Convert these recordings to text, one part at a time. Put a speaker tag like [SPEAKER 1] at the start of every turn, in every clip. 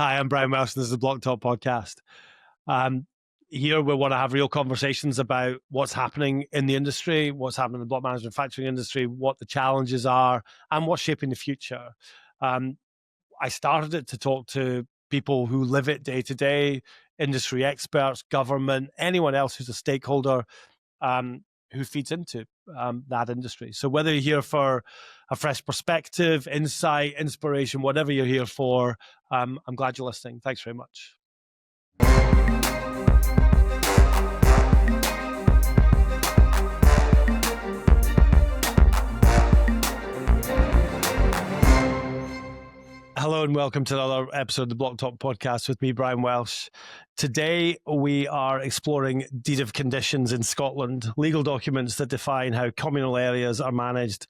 [SPEAKER 1] Hi, I'm Brian Welsh, and this is the Blocktalk podcast. Um, Here we want to have real conversations about what's happening in the industry, what's happening in the block management manufacturing industry, what the challenges are, and what's shaping the future. I started it to talk to people who live it day to day, industry experts, government, anyone else who's a stakeholder who feeds into that industry. So whether you're here for a fresh perspective, insight, inspiration, whatever you're here for, I'm glad you're listening. Thanks very much. Hello and welcome to another episode of the Blocktalk podcast with me, Brian Welsh. Today we are exploring deed of conditions in Scotland, legal documents that define how communal areas are managed,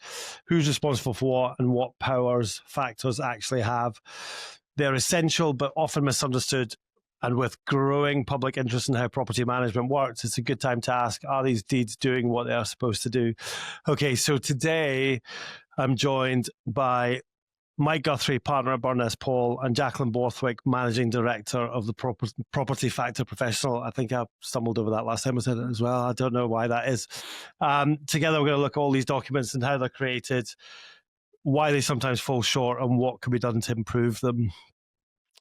[SPEAKER 1] who's responsible for what, and what powers factors actually have. They're essential but often misunderstood. And with growing public interest in how property management works, it's a good time to ask, are these deeds doing what they are supposed to do? Okay, so today I'm joined by Mike Guthrie, partner at Burness, Paull, and Jaqueline Borthwick, managing director of the Property Factor Professional. I think I stumbled over that last time I said it as well. I don't know why that is. Together, we're going to look at all these documents and how they're created, why they sometimes fall short, and what can be done to improve them.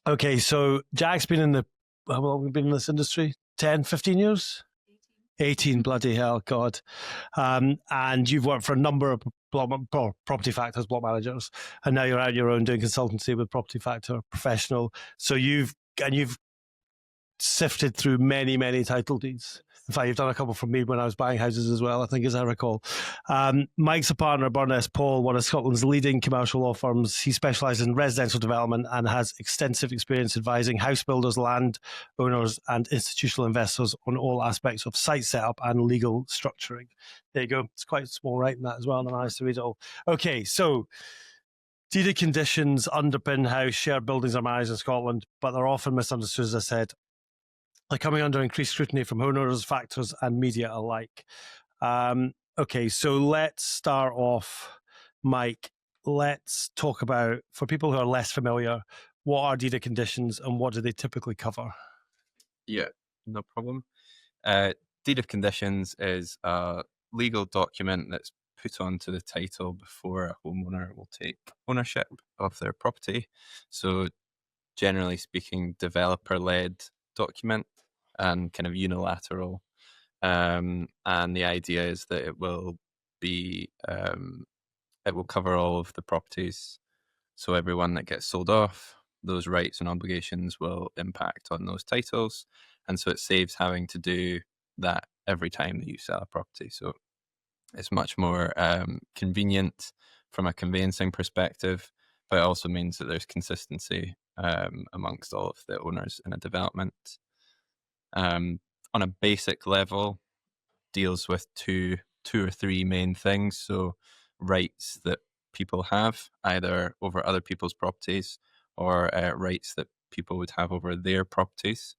[SPEAKER 1] Okay, so Jack's been in how long have we been in this industry? 10, 15 years? 18, bloody hell, God. And you've worked for a number of property factors, block managers, and now you're out on your own doing consultancy with Property Factor Professional. So you've sifted through many title deeds. In fact, you've done a couple from me when I was buying houses as well, I think, as I recall. Mike's a partner at Burness, Paull, one of Scotland's leading commercial law firms. He specialises in residential development and has extensive experience advising house builders, land owners, and institutional investors on all aspects of site setup and legal structuring. There you go. It's quite small writing that as well, and I managed to read it all. Okay, so deed of conditions underpin how shared buildings are managed in Scotland, but they're often misunderstood, as I said. They're coming under increased scrutiny from homeowners, factors, and media alike. Okay, so let's start off, Mike. Let's talk about, for people who are less familiar, what are deed of conditions and what do they typically cover?
[SPEAKER 2] Yeah, no problem. Deed of conditions is a legal document that's put onto the title before a homeowner will take ownership of their property. So generally speaking, developer-led document and kind of unilateral. And the idea is that it will cover all of the properties. So everyone that gets sold off, those rights and obligations will impact on those titles. And so it saves having to do that every time that you sell a property. So it's much more convenient from a conveyancing perspective, but it also means that there's consistency amongst all of the owners in a development. On a basic level, deals with two or three main things. So rights that people have either over other people's properties or rights that people would have over their properties.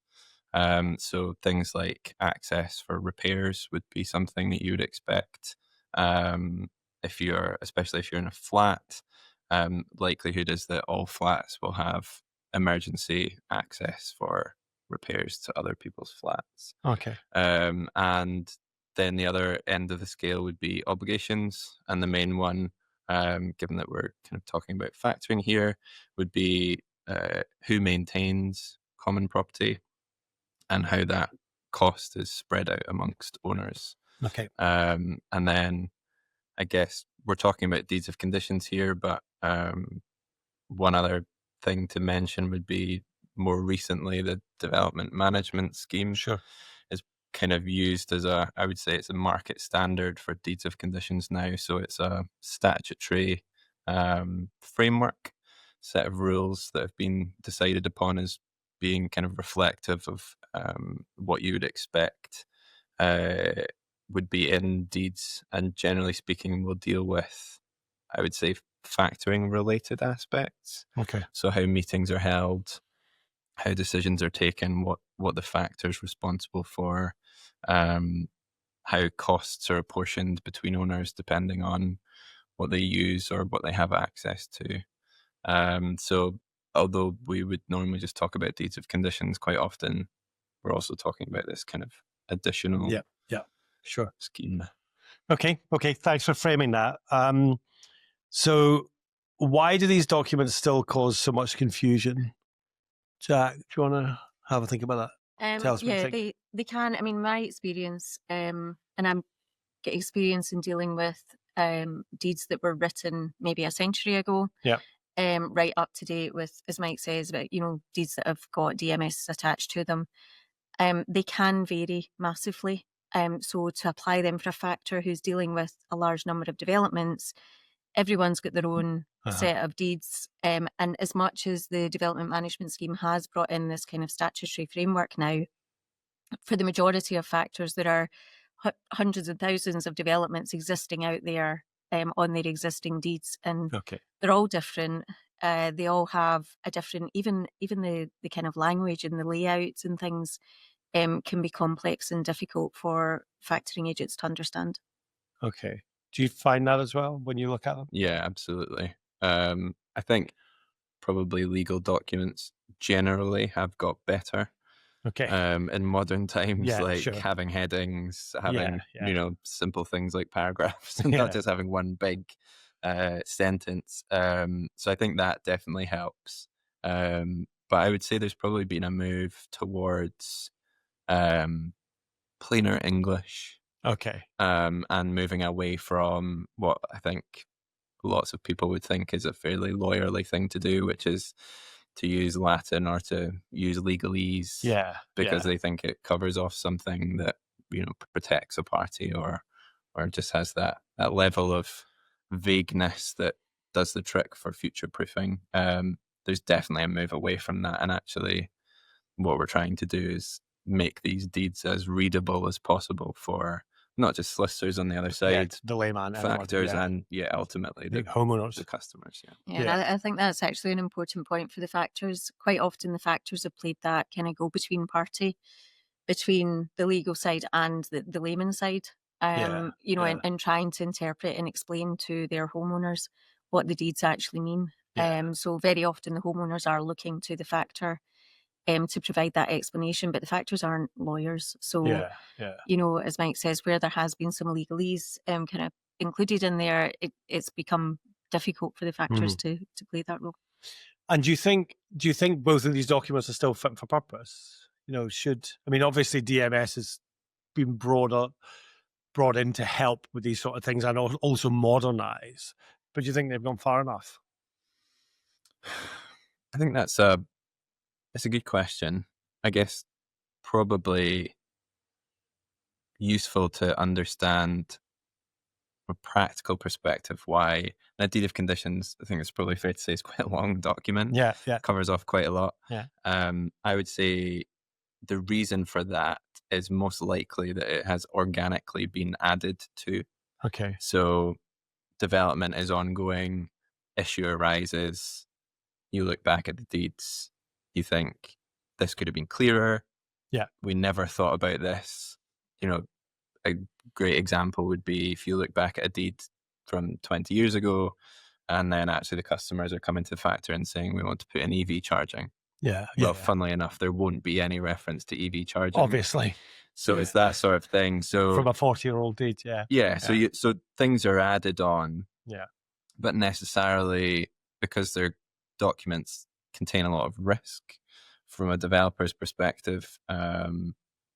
[SPEAKER 2] So things like access for repairs would be something that you would expect. Especially if you're in a flat, likelihood is that all flats will have emergency access for repairs to other people's flats.
[SPEAKER 1] Okay.
[SPEAKER 2] And then the other end of the scale would be obligations. And the main one, given that we're kind of talking about factoring here, would be who maintains common property and how that cost is spread out amongst owners.
[SPEAKER 1] Okay.
[SPEAKER 2] And then I guess we're talking about deeds of conditions here, but one other thing to mention would be more recently the development management scheme.
[SPEAKER 1] Sure.
[SPEAKER 2] Is kind of used as I would say it's a market standard for deeds of conditions now. So it's a statutory framework, set of rules that have been decided upon as being kind of reflective of what you would expect would be in deeds, and generally speaking will deal with, I would say, factoring related aspects.
[SPEAKER 1] Okay.
[SPEAKER 2] So how meetings are held, how decisions are taken, what the factor's responsible for, how costs are apportioned between owners depending on what they use or what they have access to. So although we would normally just talk about deeds of conditions, quite often we're also talking about this kind of additional
[SPEAKER 1] Yeah, sure.
[SPEAKER 2] scheme.
[SPEAKER 1] Okay, thanks for framing that. So why do these documents still cause so much confusion? Jack, do you want to have a think about that? Tell us what you
[SPEAKER 3] Yeah,
[SPEAKER 1] think.
[SPEAKER 3] they can. I mean, my experience, and I'm get experience in dealing with deeds that were written maybe a century ago.
[SPEAKER 1] Yeah.
[SPEAKER 3] Right up to date with, as Mike says, about deeds that have got DMS attached to them. They can vary massively. So to apply them for a factor who's dealing with a large number of developments, everyone's got their own set of deeds. And as much as the development management scheme has brought in this kind of statutory framework now, for the majority of factors, there are hundreds and thousands of developments existing out there on their existing deeds, and they're all different. They all have a different, even the kind of language and the layouts and things can be complex and difficult for factoring agents to understand.
[SPEAKER 1] Okay. Do you find that as well when you look at them?
[SPEAKER 2] Yeah, absolutely. I think probably legal documents generally have got better. In modern times, having headings, having simple things like paragraphs, and not just having one big sentence. So I think that definitely helps. But I would say there's probably been a move towards plainer English. And moving away from what I think lots of people would think is a fairly lawyerly thing to do, which is to use Latin or to use legalese, because they think it covers off something that protects a party or just has that level of vagueness that does the trick for future proofing. There's definitely a move away from that, and actually, what we're trying to do is make these deeds as readable as possible for not just solicitors on the other side,
[SPEAKER 1] the layman,
[SPEAKER 2] factors, and ultimately the
[SPEAKER 1] homeowners,
[SPEAKER 2] the customers.
[SPEAKER 3] I think that's actually an important point for the factors. Quite often, the factors have played that kind of go-between party between the legal side and the layman side. And trying to interpret and explain to their homeowners what the deeds actually mean. So very often the homeowners are looking to the factor to provide that explanation, but the factors aren't lawyers. So, as Mike says, where there has been some legalese kind of included in there, it's become difficult for the factors to play that role.
[SPEAKER 1] And do you think both of these documents are still fit for purpose? Obviously DMS has been brought in to help with these sort of things and also modernize, but do you think they've gone far enough?
[SPEAKER 2] I think that's a good question. I guess probably useful to understand from a practical perspective why a deed of conditions, I think it's probably fair to say, is quite a long document. Covers off quite a lot. I would say the reason for that is most likely that it has organically been added to. So development is ongoing, issue arises, you look back at the deeds, you think this could have been clearer. We never thought about this. A great example would be if you look back at a deed from 20 years ago, and then actually the customers are coming to the factor and saying, we want to put in EV charging. Funnily enough, there won't be any reference to EV charging.
[SPEAKER 1] Obviously.
[SPEAKER 2] So it's that sort of thing. So
[SPEAKER 1] from a 40-year-old deed,
[SPEAKER 2] So things are added on. But necessarily, because their documents contain a lot of risk from a developer's perspective,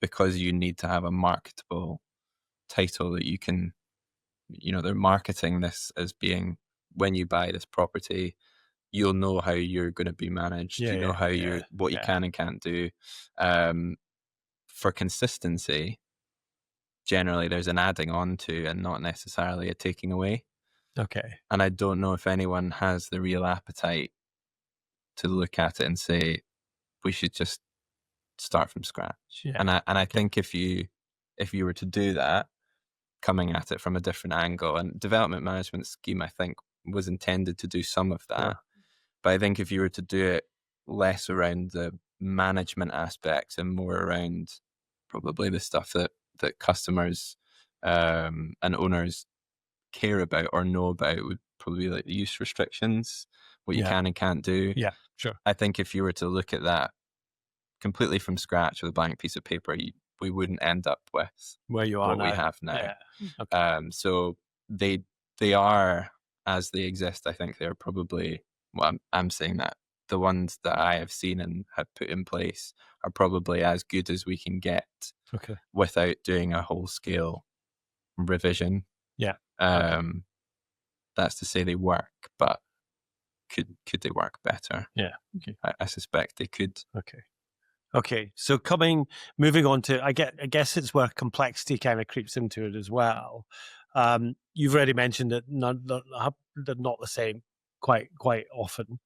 [SPEAKER 2] because you need to have a marketable title that you can, they're marketing this as being, when you buy this property, you'll know how you're going to be managed. What you can and can't do. For consistency, generally there's an adding on to and not necessarily a taking away. And I don't know if anyone has the real appetite to look at it and say, we should just start from scratch. And I think if you were to do that, coming at it from a different angle, and development management scheme, I think, was intended to do some of that. But I think if you were to do it less around the management aspects and more around probably the stuff that customers and owners care about or know about, would probably be like the use restrictions, what you can and can't do.
[SPEAKER 1] Yeah, sure.
[SPEAKER 2] I think if you were to look at that completely from scratch with a blank piece of paper, we wouldn't end up with
[SPEAKER 1] Where you are
[SPEAKER 2] what
[SPEAKER 1] now.
[SPEAKER 2] we have now.
[SPEAKER 1] Yeah. Okay.
[SPEAKER 2] So they are, as they exist, I think they're probably, well, I'm saying that the ones that I have seen and have put in place are probably as good as we can get
[SPEAKER 1] Okay.
[SPEAKER 2] without doing a whole scale revision.
[SPEAKER 1] Yeah.
[SPEAKER 2] That's to say they work, but could they work better?
[SPEAKER 1] Yeah. Okay.
[SPEAKER 2] I suspect they could.
[SPEAKER 1] Okay. So moving on to, I guess it's where complexity kind of creeps into it as well. You've already mentioned that they're not the same quite often.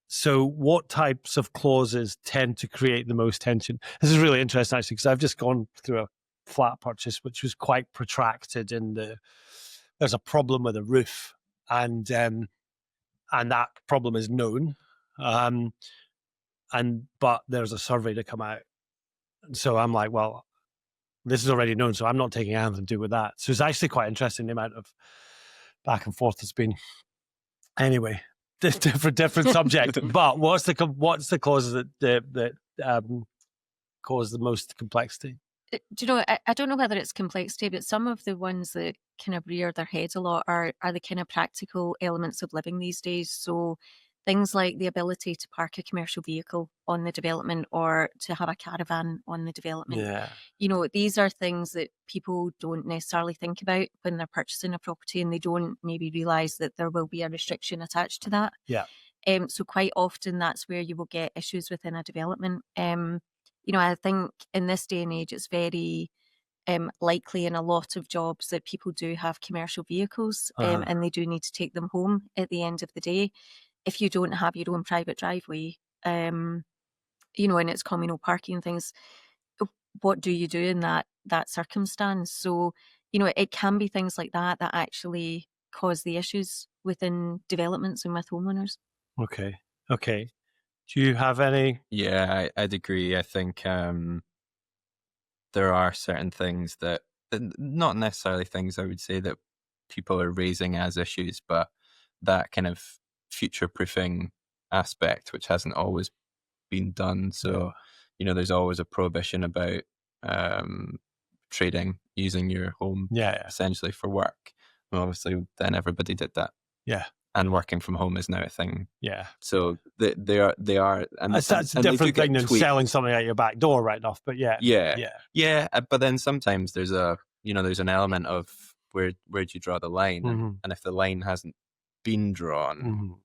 [SPEAKER 1] So what types of clauses tend to create the most tension? This is really interesting, actually, because I've just gone through a flat purchase, which was quite protracted there's a problem with a roof, and that problem is known. But there's a survey to come out. So I'm like, well, this is already known, so I'm not taking anything to do with that. So it's actually quite interesting, the amount of back and forth that's been. Anyway, different subject. But what's the causes that cause the most complexity?
[SPEAKER 3] Do you know, I don't know whether it's complexity, but some of the ones that kind of rear their heads a lot are the kind of practical elements of living these days. So things like the ability to park a commercial vehicle on the development or to have a caravan on the development.
[SPEAKER 1] Yeah.
[SPEAKER 3] You know, these are things that people don't necessarily think about when they're purchasing a property, and they don't maybe realise that there will be a restriction attached to that.
[SPEAKER 1] Yeah.
[SPEAKER 3] So quite often that's where you will get issues within a development. You know, I think in this day and age, it's very likely in a lot of jobs that people do have commercial vehicles and they do need to take them home at the end of the day. If you don't have your own private driveway, you know, and it's communal parking and things, what do you do in that circumstance? So, you know, it can be things like that actually cause the issues within developments and with homeowners.
[SPEAKER 1] Okay. Do you have any?
[SPEAKER 2] Yeah, I'd agree. I think there are certain things that, not necessarily things I would say that people are raising as issues, but that kind of future-proofing aspect, which hasn't always been done. So, you know, there's always a prohibition about trading, using your home essentially for work. And obviously, then everybody did that.
[SPEAKER 1] Yeah.
[SPEAKER 2] And working from home is now a thing.
[SPEAKER 1] Yeah.
[SPEAKER 2] So they are, and
[SPEAKER 1] that's a different thing than selling something out your back door, right enough. But yeah.
[SPEAKER 2] But then sometimes there's an element of where do you draw the line, and if the line hasn't been drawn,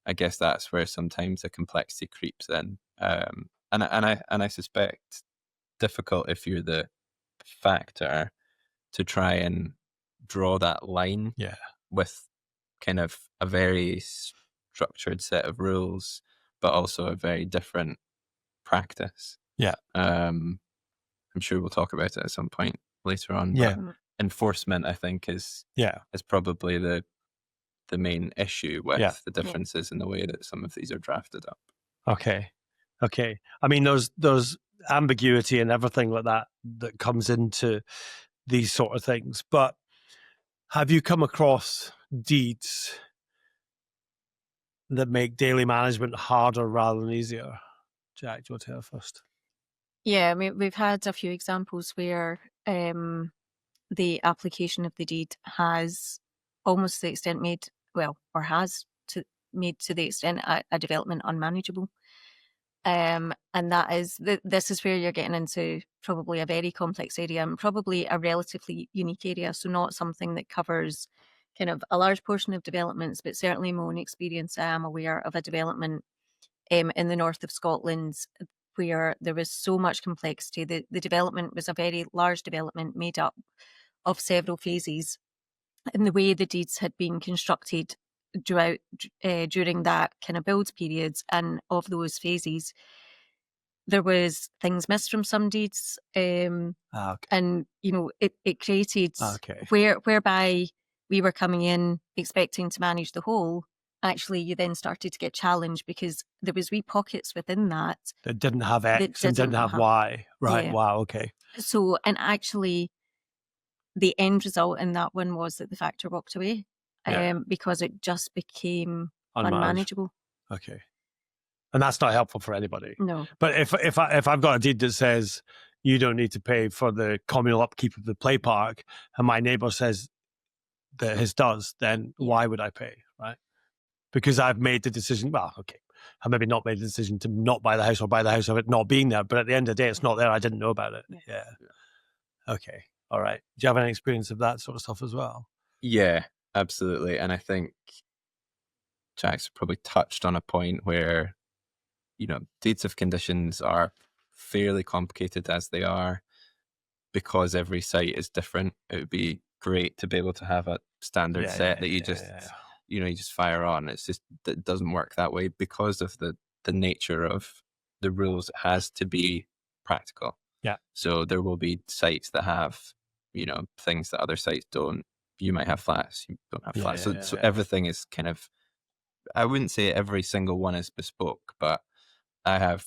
[SPEAKER 2] I guess that's where sometimes the complexity creeps in. And I suspect difficult if you're the factor to try and draw that line.
[SPEAKER 1] Yeah.
[SPEAKER 2] With kind of a very structured set of rules, but also a very different practice.
[SPEAKER 1] Yeah.
[SPEAKER 2] I'm sure we'll talk about it at some point later on.
[SPEAKER 1] Yeah.
[SPEAKER 2] But enforcement, I think, is probably the main issue with the differences in the way that some of these are drafted up.
[SPEAKER 1] Okay. I mean, there's ambiguity and everything like that comes into these sort of things. But have you come across deeds that make daily management harder rather than easier? Jack, do you want to hear first?
[SPEAKER 3] Yeah, I mean, we've had a few examples where the application of the deed has almost to the extent made to the extent a development unmanageable. And that is, this is where you're getting into probably a very complex area and probably a relatively unique area. So not something that covers kind of a large portion of developments, but certainly in my own experience, I am aware of a development in the north of Scotland where there was so much complexity. The development was a very large development made up of several phases. And the way the deeds had been constructed during that kind of build periods and of those phases, there was things missed from some deeds, and you know it created whereby we were coming in expecting to manage the whole. Actually, you then started to get challenged because there was wee pockets within that
[SPEAKER 1] didn't have X and didn't have Y. Right? Yeah. Wow. Okay.
[SPEAKER 3] So, and actually, the end result in that one was that the factor walked away. Because it just became unmanageable.
[SPEAKER 1] Okay. And that's not helpful for anybody.
[SPEAKER 3] No.
[SPEAKER 1] But if I've got a deed that says you don't need to pay for the communal upkeep of the play park, and my neighbour says that his does, then why would I pay, right? Because I've made the decision. Well, okay, I maybe not made the decision to not buy the house or buy the house of it not being there. But at the end of the day, it's not there. I didn't know about it. Yeah. Okay. All right. Do you have any experience of that sort of stuff as well?
[SPEAKER 2] Yeah, absolutely. And I think Jack's probably touched on a point where, deeds of conditions are fairly complicated as they are because every site is different. It would be great to be able to have a standard set that you just fire on. It's just, it doesn't work that way because of the nature of the rules. It has to be practical.
[SPEAKER 1] Yeah. So
[SPEAKER 2] there will be sites that have, things that other sites don't. You might have flats, you don't have flats. So everything is kind of, I wouldn't say every single one is bespoke, but I have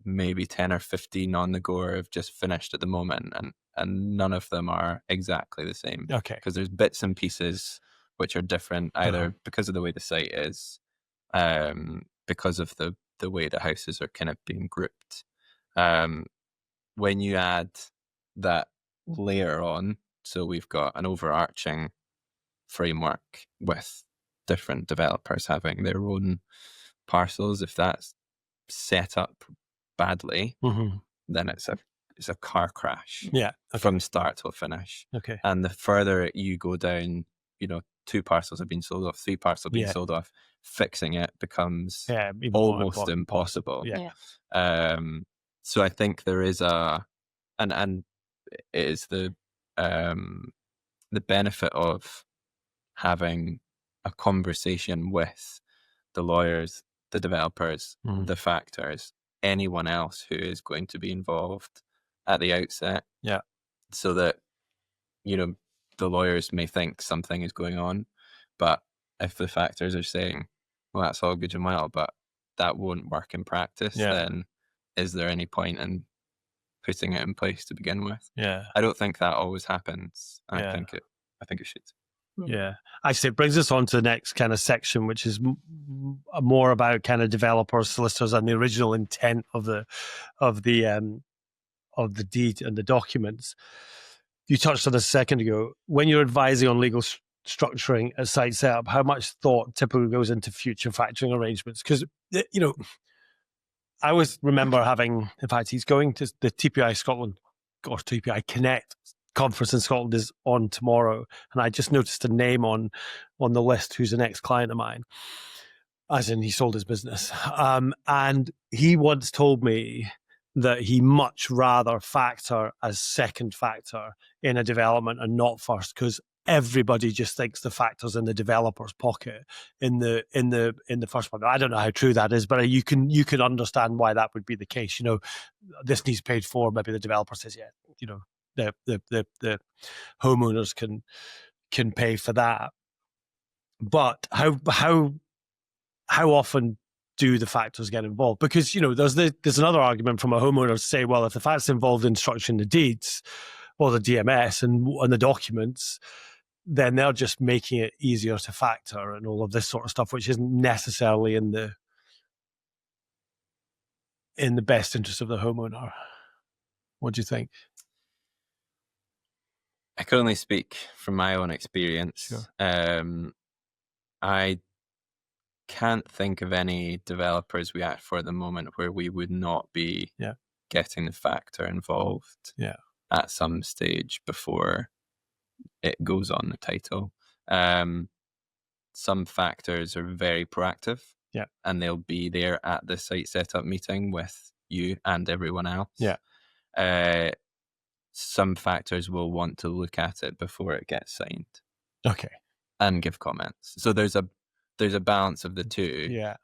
[SPEAKER 2] maybe 10 or 15 on the go or have just finished at the moment, and none of them are exactly the same.
[SPEAKER 1] Okay.
[SPEAKER 2] Because there's bits and pieces which are different, either because of the way the site is, because of the way the houses are kind of being grouped. When you add that layer on, so we've got an overarching framework with different developers having their own parcels. If that's set up badly, then it's a car crash.
[SPEAKER 1] Yeah.
[SPEAKER 2] From start till finish.
[SPEAKER 1] Okay.
[SPEAKER 2] And the further you go down, 2 parcels have been sold off, 3 parcels have been sold off, fixing it becomes almost impossible.
[SPEAKER 1] Yeah.
[SPEAKER 2] So I think there is and it is the benefit of having a conversation with the lawyers, the developers, the factors, anyone else who is going to be involved at the outset.
[SPEAKER 1] Yeah.
[SPEAKER 2] So that, the lawyers may think something is going on, but if the factors are saying, well, that's all good and well, but that won't work in practice, then is there any point in putting it in place to begin with?
[SPEAKER 1] Yeah.
[SPEAKER 2] I don't think that always happens. I think it should.
[SPEAKER 1] Yeah. Actually, it brings us on to the next kind of section, which is more about kind of developers, solicitors, and the original intent of the deed and the documents. You touched on this a second ago. When you're advising on legal structuring a site setup, how much thought typically goes into future factoring arrangements? Because, I always remember having, in fact, he's going to the TPI Scotland, or TPI Connect conference in Scotland is on tomorrow. And I just noticed a name on the list who's an ex-client of mine, as in he sold his business. And he once told me that he much rather factor as second factor in a development and not first, because everybody just thinks the factor's in the developer's pocket in the first one. I don't know how true that is, but you can understand why that would be the case. This needs paid for. Maybe the developer says, the homeowners can pay for that. But how often do the factors get involved? Because there's another argument from a homeowner to say, well, if the factor's involved in structuring the deeds or the DMS and the documents, then they're just making it easier to factor and all of this sort of stuff, which isn't necessarily in the best interest of the homeowner. What do you think?
[SPEAKER 2] I can only speak from my own experience.
[SPEAKER 1] Sure.
[SPEAKER 2] I can't think of any developers we act for at the moment where we would not be getting the factor involved at some stage before it goes on the title. Some factors are very proactive, and they'll be there at the site setup meeting with you and everyone else. Some factors will want to look at it before it gets signed.
[SPEAKER 1] Okay.
[SPEAKER 2] And give comments. So there's a balance of the two.
[SPEAKER 1] Yeah.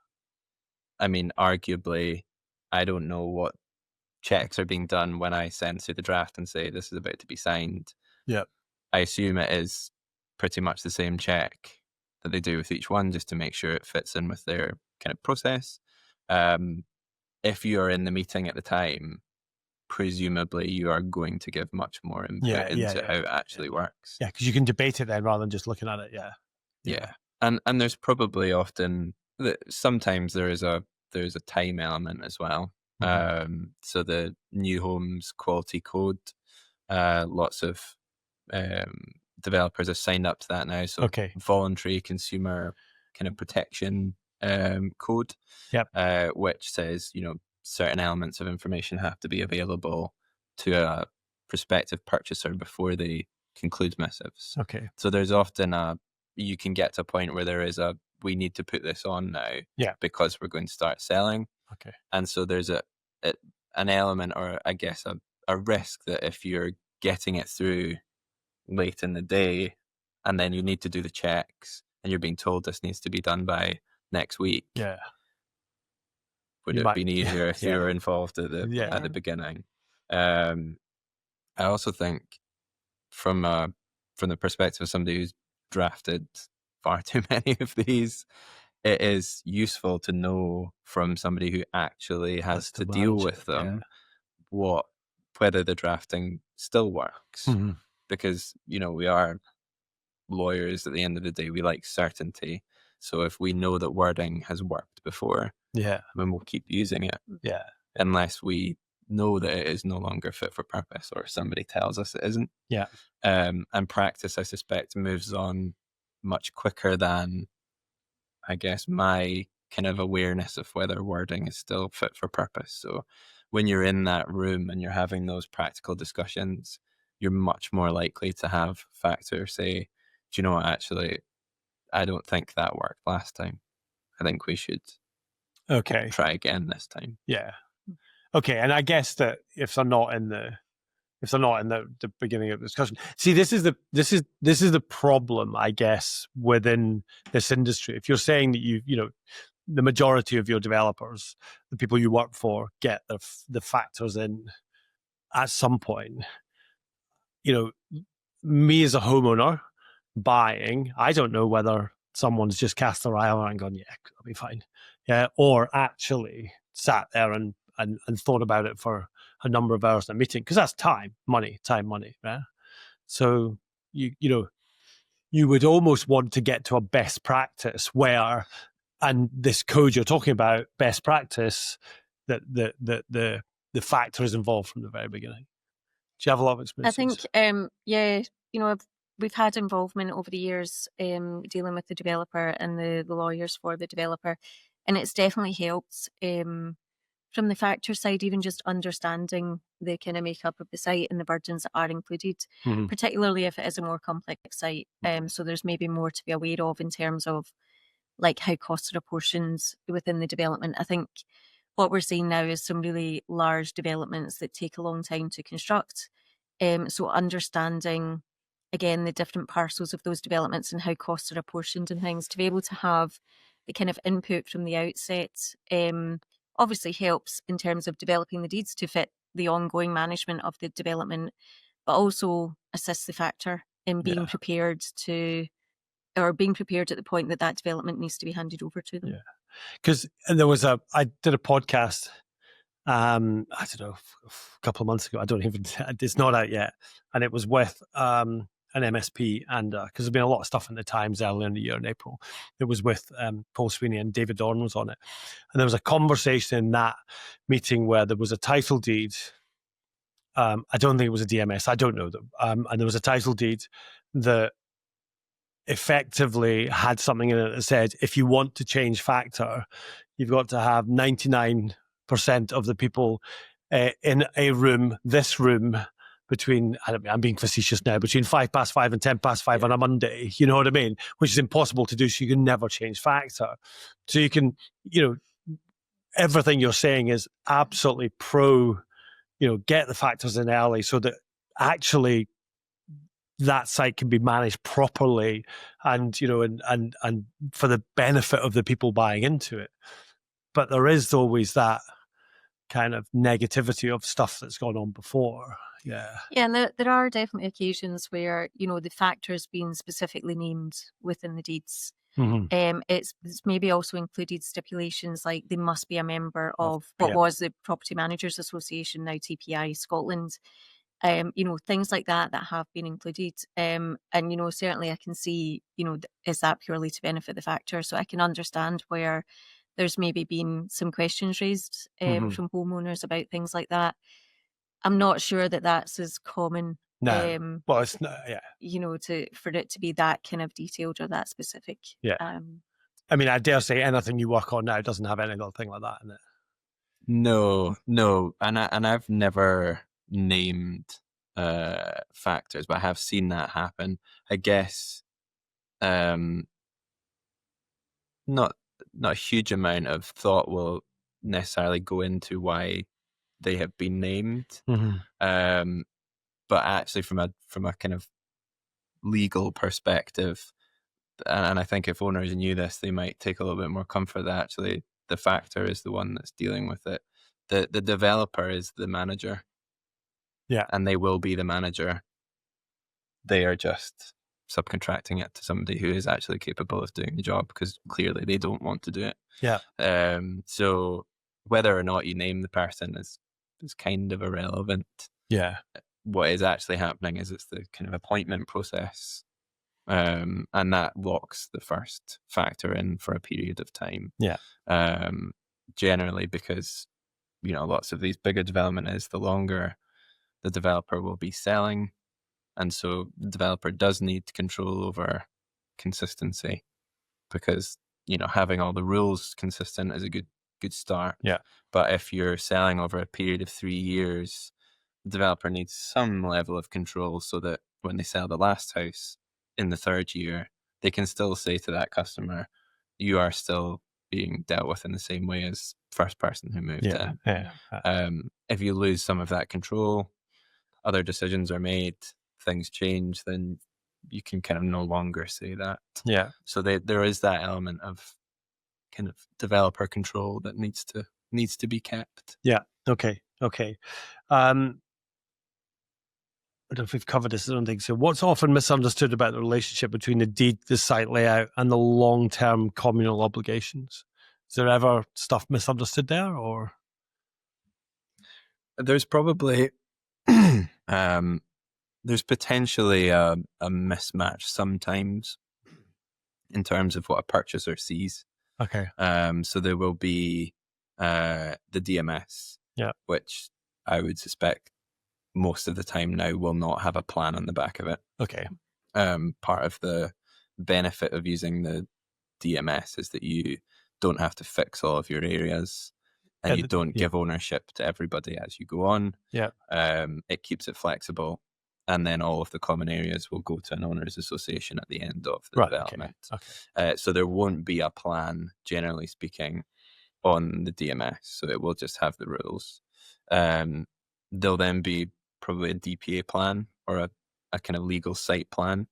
[SPEAKER 2] I mean, arguably, I don't know what checks are being done when I send through the draft and say this is about to be signed.
[SPEAKER 1] Yeah.
[SPEAKER 2] I assume it is pretty much the same check that they do with each one, just to make sure it fits in with their kind of process. If you are in the meeting at the time, presumably you are going to give much more input into how it actually works.
[SPEAKER 1] Yeah, because you can debate it then rather than just looking at it. Yeah.
[SPEAKER 2] And there's probably often sometimes there's a time element as well. So the new homes quality code, lots of developers have signed up to that now. So
[SPEAKER 1] Okay.
[SPEAKER 2] voluntary consumer kind of protection code,
[SPEAKER 1] Yep.
[SPEAKER 2] which says, certain elements of information have to be available to a prospective purchaser before they conclude missives.
[SPEAKER 1] Okay.
[SPEAKER 2] So there's often you can get to a point where there is we need to put this on now because we're going to start selling.
[SPEAKER 1] Okay.
[SPEAKER 2] And so there's an element, or I guess a risk, that if you're getting it through late in the day and then you need to do the checks and you're being told this needs to be done by next week, would it have been easier if you were involved at the beginning? I also think from the perspective of somebody who's drafted far too many of these, it is useful to know from somebody who actually has to deal with them whether the drafting still works. Because, we are lawyers at the end of the day. We like certainty. So if we know that wording has worked before, then we'll keep using it. Unless we know that it is no longer fit for purpose or somebody tells us it isn't. And practice, I suspect, moves on much quicker than, I guess, my kind of awareness of whether wording is still fit for purpose. So when you're in that room and you're having those practical discussions, you're much more likely to have factors say, do you know what, actually, I don't think that worked last time. I think we should try again this time.
[SPEAKER 1] Okay. And I guess that if they're not in the beginning of the discussion, see, this is the problem, I guess, within this industry. If you're saying that the majority of your developers, the people you work for, get the factors in at some point, me as a homeowner buying, I don't know whether someone's just cast their eye on it and gone, that'll be fine. Or actually sat there and thought about it for a number of hours in a meeting, because that's time, money, right? So you would almost want to get to a best practice where, and this code you're talking about, best practice, that the factor is involved from the very beginning. Do you have a lot of experience?
[SPEAKER 3] I think, we've had involvement over the years dealing with the developer and the lawyers for the developer, and it's definitely helped from the factor side, even just understanding the kind of makeup of the site and the burdens that are included, particularly if it is a more complex site. So there's maybe more to be aware of in terms of like how costs are apportioned within the development. I think what we're seeing now is some really large developments that take a long time to construct. So understanding, again, the different parcels of those developments and how costs are apportioned and things, to be able to have the kind of input from the outset, obviously helps in terms of developing the deeds to fit the ongoing management of the development, but also assists the factor in being prepared being prepared at the point that development needs to be handed over to them.
[SPEAKER 1] Because I did a podcast, I don't know, a couple of months ago. It's not out yet. And it was with an MSP, and because there's been a lot of stuff in the Times earlier in the year in April. It was with Paull Sweeney, and David Dorn was on it. And there was a conversation in that meeting where there was a title deed. I don't think it was a DMS. I don't know them. And there was a title deed that effectively had something in it that said, if you want to change factor, you've got to have 99% of the people in a room, this room, between, I'm being facetious now, between 5:05 and 5:10 on a Monday, you know what I mean? Which is impossible to do, so you can never change factor. So you can, everything you're saying is absolutely pro, get the factors in early so that actually that site can be managed properly and, and for the benefit of the people buying into it. But there is always that kind of negativity of stuff that's gone on before.
[SPEAKER 3] And there are definitely occasions where, the factor's been specifically named within the deeds. It's maybe also included stipulations like they must be a member of what was the Property Managers Association, now TPI Scotland. Things like that have been included. And, certainly I can see, is that purely to benefit the factor? So I can understand where there's maybe been some questions raised from homeowners about things like that. I'm not sure that that's as common.
[SPEAKER 1] No. Well, it's not,
[SPEAKER 3] For it to be that kind of detailed or that specific.
[SPEAKER 1] Yeah. I mean, I dare say anything you work on now doesn't have any little thing like that in it.
[SPEAKER 2] No, and I've never named factors, but I have seen that happen. I guess not a huge amount of thought will necessarily go into why they have been named, but actually from a kind of legal perspective, and I think if owners knew this, they might take a little bit more comfort that actually the factor is the one that's dealing with it. The developer is the manager.
[SPEAKER 1] Yeah.
[SPEAKER 2] And they will be the manager. They are just subcontracting it to somebody who is actually capable of doing the job, because clearly they don't want to do it.
[SPEAKER 1] Yeah.
[SPEAKER 2] So whether or not you name the person is kind of irrelevant.
[SPEAKER 1] Yeah.
[SPEAKER 2] What is actually happening is it's the kind of appointment process. And that locks the first factor in for a period of time.
[SPEAKER 1] Yeah.
[SPEAKER 2] Generally because, lots of these bigger development is the longer the developer will be selling. And so the developer does need control over consistency, because, having all the rules consistent is a good start.
[SPEAKER 1] Yeah.
[SPEAKER 2] But if you're selling over a period of 3 years, the developer needs some level of control so that when they sell the last house in the 3rd year, they can still say to that customer, you are still being dealt with in the same way as first person who moved in.
[SPEAKER 1] Yeah.
[SPEAKER 2] If you lose some of that control, other decisions are made, things change, then you can kind of no longer say that.
[SPEAKER 1] Yeah.
[SPEAKER 2] So there is that element of kind of developer control that needs to be kept.
[SPEAKER 1] Yeah. Okay. I don't know if we've covered this, I don't think so. What's often misunderstood about the relationship between the deed, the site layout, and the long-term communal obligations? Is there ever stuff misunderstood there, or?
[SPEAKER 2] There's probably there's potentially a mismatch sometimes in terms of what a purchaser sees.
[SPEAKER 1] Okay.
[SPEAKER 2] So there will be the DMS, which I would suspect most of the time now will not have a plan on the back of it.
[SPEAKER 1] Okay.
[SPEAKER 2] Part of the benefit of using the DMS is that you don't have to fix all of your areas, and you don't give ownership to everybody as you go on.
[SPEAKER 1] Yeah.
[SPEAKER 2] It keeps it flexible, and then all of the common areas will go to an owners association at the end of the development.
[SPEAKER 1] Okay.
[SPEAKER 2] So there won't be a plan, generally speaking, on the DMS. So it will just have the rules. There'll then be probably a DPA plan or a kind of legal site plan,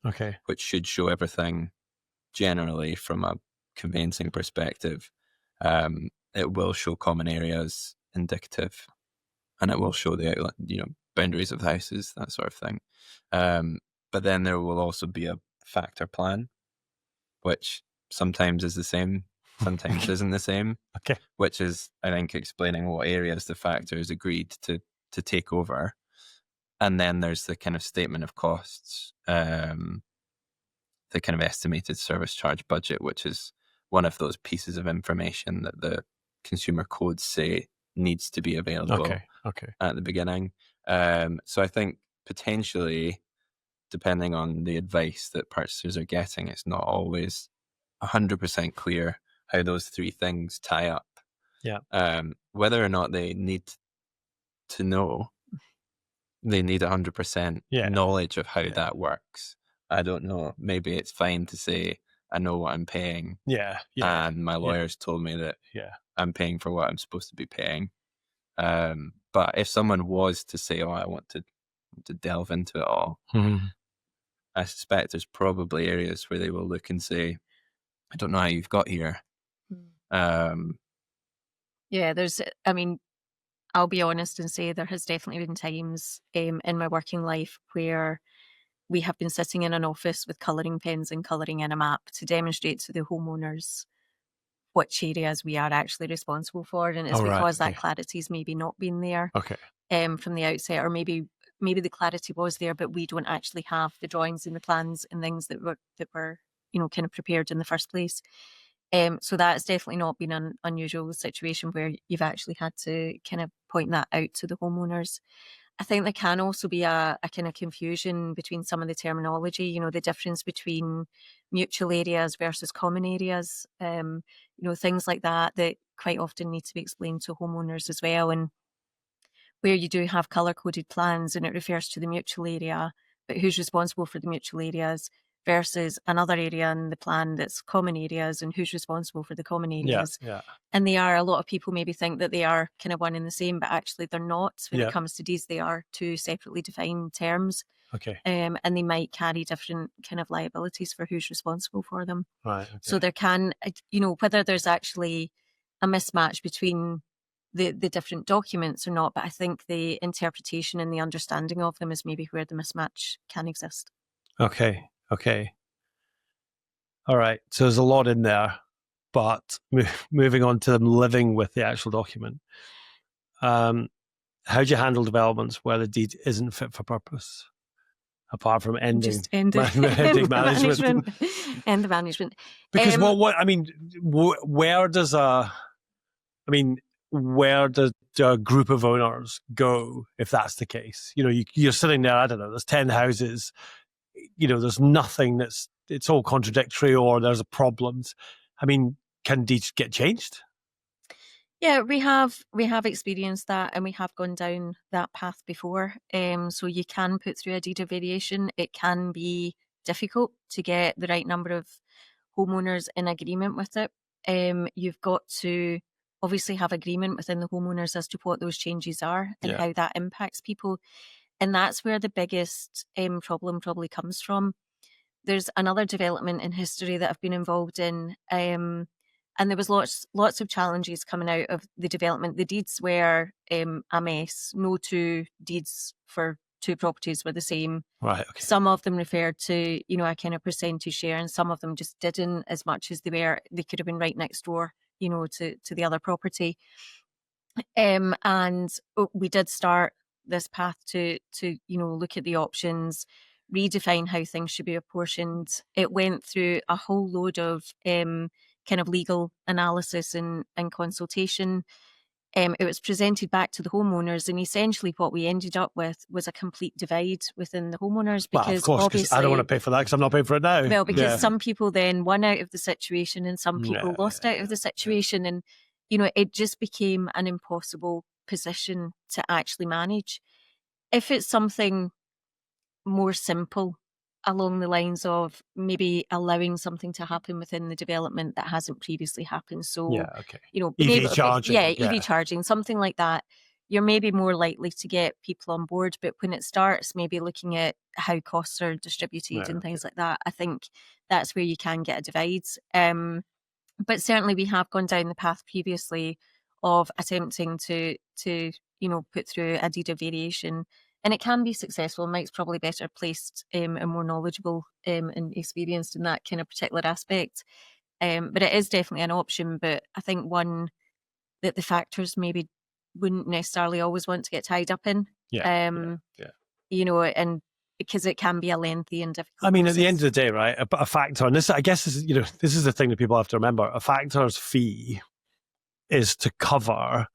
[SPEAKER 2] which should show everything generally from a conveyancing perspective. It will show common areas, indicative, and it will show the boundaries of the houses, that sort of thing. But then there will also be a factor plan, which sometimes is the same, sometimes isn't the same.
[SPEAKER 1] Okay.
[SPEAKER 2] Which is, I think, explaining what areas the factor has agreed to take over. And then there's the kind of statement of costs, the kind of estimated service charge budget, which is one of those pieces of information that the consumer codes say needs to be available at the beginning. So I think potentially, depending on the advice that purchasers are getting, it's not always 100% clear how those three things tie up.
[SPEAKER 1] Yeah.
[SPEAKER 2] Whether or not they need to know, they need 100% knowledge of how that works. I don't know. Maybe it's fine to say, I know what I'm paying. And my lawyers told me that I'm paying for what I'm supposed to be paying. But if someone was to say, I want to delve into it all, I suspect there's probably areas where they will look and say, I don't know how you've got here.
[SPEAKER 3] I'll be honest and say there has definitely been times in my working life where we have been sitting in an office with colouring pens and colouring in a map to demonstrate to the homeowners which areas we are actually responsible for. And it's because that clarity's maybe not been there from the outset, or maybe maybe the clarity was there, but we don't actually have the drawings and the plans and things that were kind of prepared in the first place. So that's definitely not been an unusual situation where you've actually had to kind of point that out to the homeowners. I think there can also be a kind of confusion between some of the terminology, the difference between mutual areas versus common areas, things like that quite often need to be explained to homeowners as well. And where you do have colour-coded plans and it refers to the mutual area, but who's responsible for the mutual areas versus another area in the plan that's common areas and who's responsible for the common areas.
[SPEAKER 1] Yeah.
[SPEAKER 3] And a lot of people maybe think that they are kind of one and the same, but actually they're not. When it comes to deeds, they are two separately defined terms.
[SPEAKER 1] Okay.
[SPEAKER 3] And they might carry different kind of liabilities for who's responsible for them.
[SPEAKER 1] Right. Okay.
[SPEAKER 3] So there can, whether there's actually a mismatch between the different documents or not, but I think the interpretation and the understanding of them is maybe where the mismatch can exist.
[SPEAKER 1] Okay. All right. So there's a lot in there, but moving on to them living with the actual document. How do you handle developments where the deed isn't fit for purpose, apart from ending
[SPEAKER 3] Just end
[SPEAKER 1] management?
[SPEAKER 3] End the management.
[SPEAKER 1] Because where does a group of owners go if that's the case? You're sitting there, I don't know, there's 10 houses, there's nothing it's all contradictory or there's problems. I mean, can deeds get changed?
[SPEAKER 3] Yeah, we have experienced that and we have gone down that path before. So you can put through a deed of variation. It can be difficult to get the right number of homeowners in agreement with it. You've got to obviously have agreement within the homeowners as to what those changes are and how that impacts people. And that's where the biggest problem probably comes from. There's another development in history that I've been involved in, and there was lots of challenges coming out of the development. The deeds were a mess. No two deeds for two properties were the same.
[SPEAKER 1] Right. Okay.
[SPEAKER 3] Some of them referred to, a kind of percentage share, and some of them just didn't, as much as they could have been right next door, to the other property. And we did start this path to look at the options, redefine how things should be apportioned. It went through a whole load of kind of legal analysis and consultation. It was presented back to the homeowners, and essentially what we ended up with was a complete divide within the homeowners. Because
[SPEAKER 1] of course,
[SPEAKER 3] obviously,
[SPEAKER 1] I don't want to pay for that because I'm not paying for it now.
[SPEAKER 3] Well, because some people then won out of the situation and some people lost out of the situation. And, it just became an impossible position to actually manage. If it's something more simple along the lines of maybe allowing something to happen within the development that hasn't previously happened. So,
[SPEAKER 1] EV charging.
[SPEAKER 3] EV charging, something like that. You're maybe more likely to get people on board. But when it starts, maybe looking at how costs are distributed and things like that, I think that's where you can get a divide. But certainly we have gone down the path previously of attempting to put through a deed of variation. And it can be successful. Mike's probably better placed and more knowledgeable and experienced in that kind of particular aspect. But it is definitely an option. But I think one that the factors maybe wouldn't necessarily always want to get tied up in. And because it can be a lengthy and difficult process.
[SPEAKER 1] At the end of the day, right, a factor, and this, I guess, this is the thing that people have to remember. A factor's fee is to cover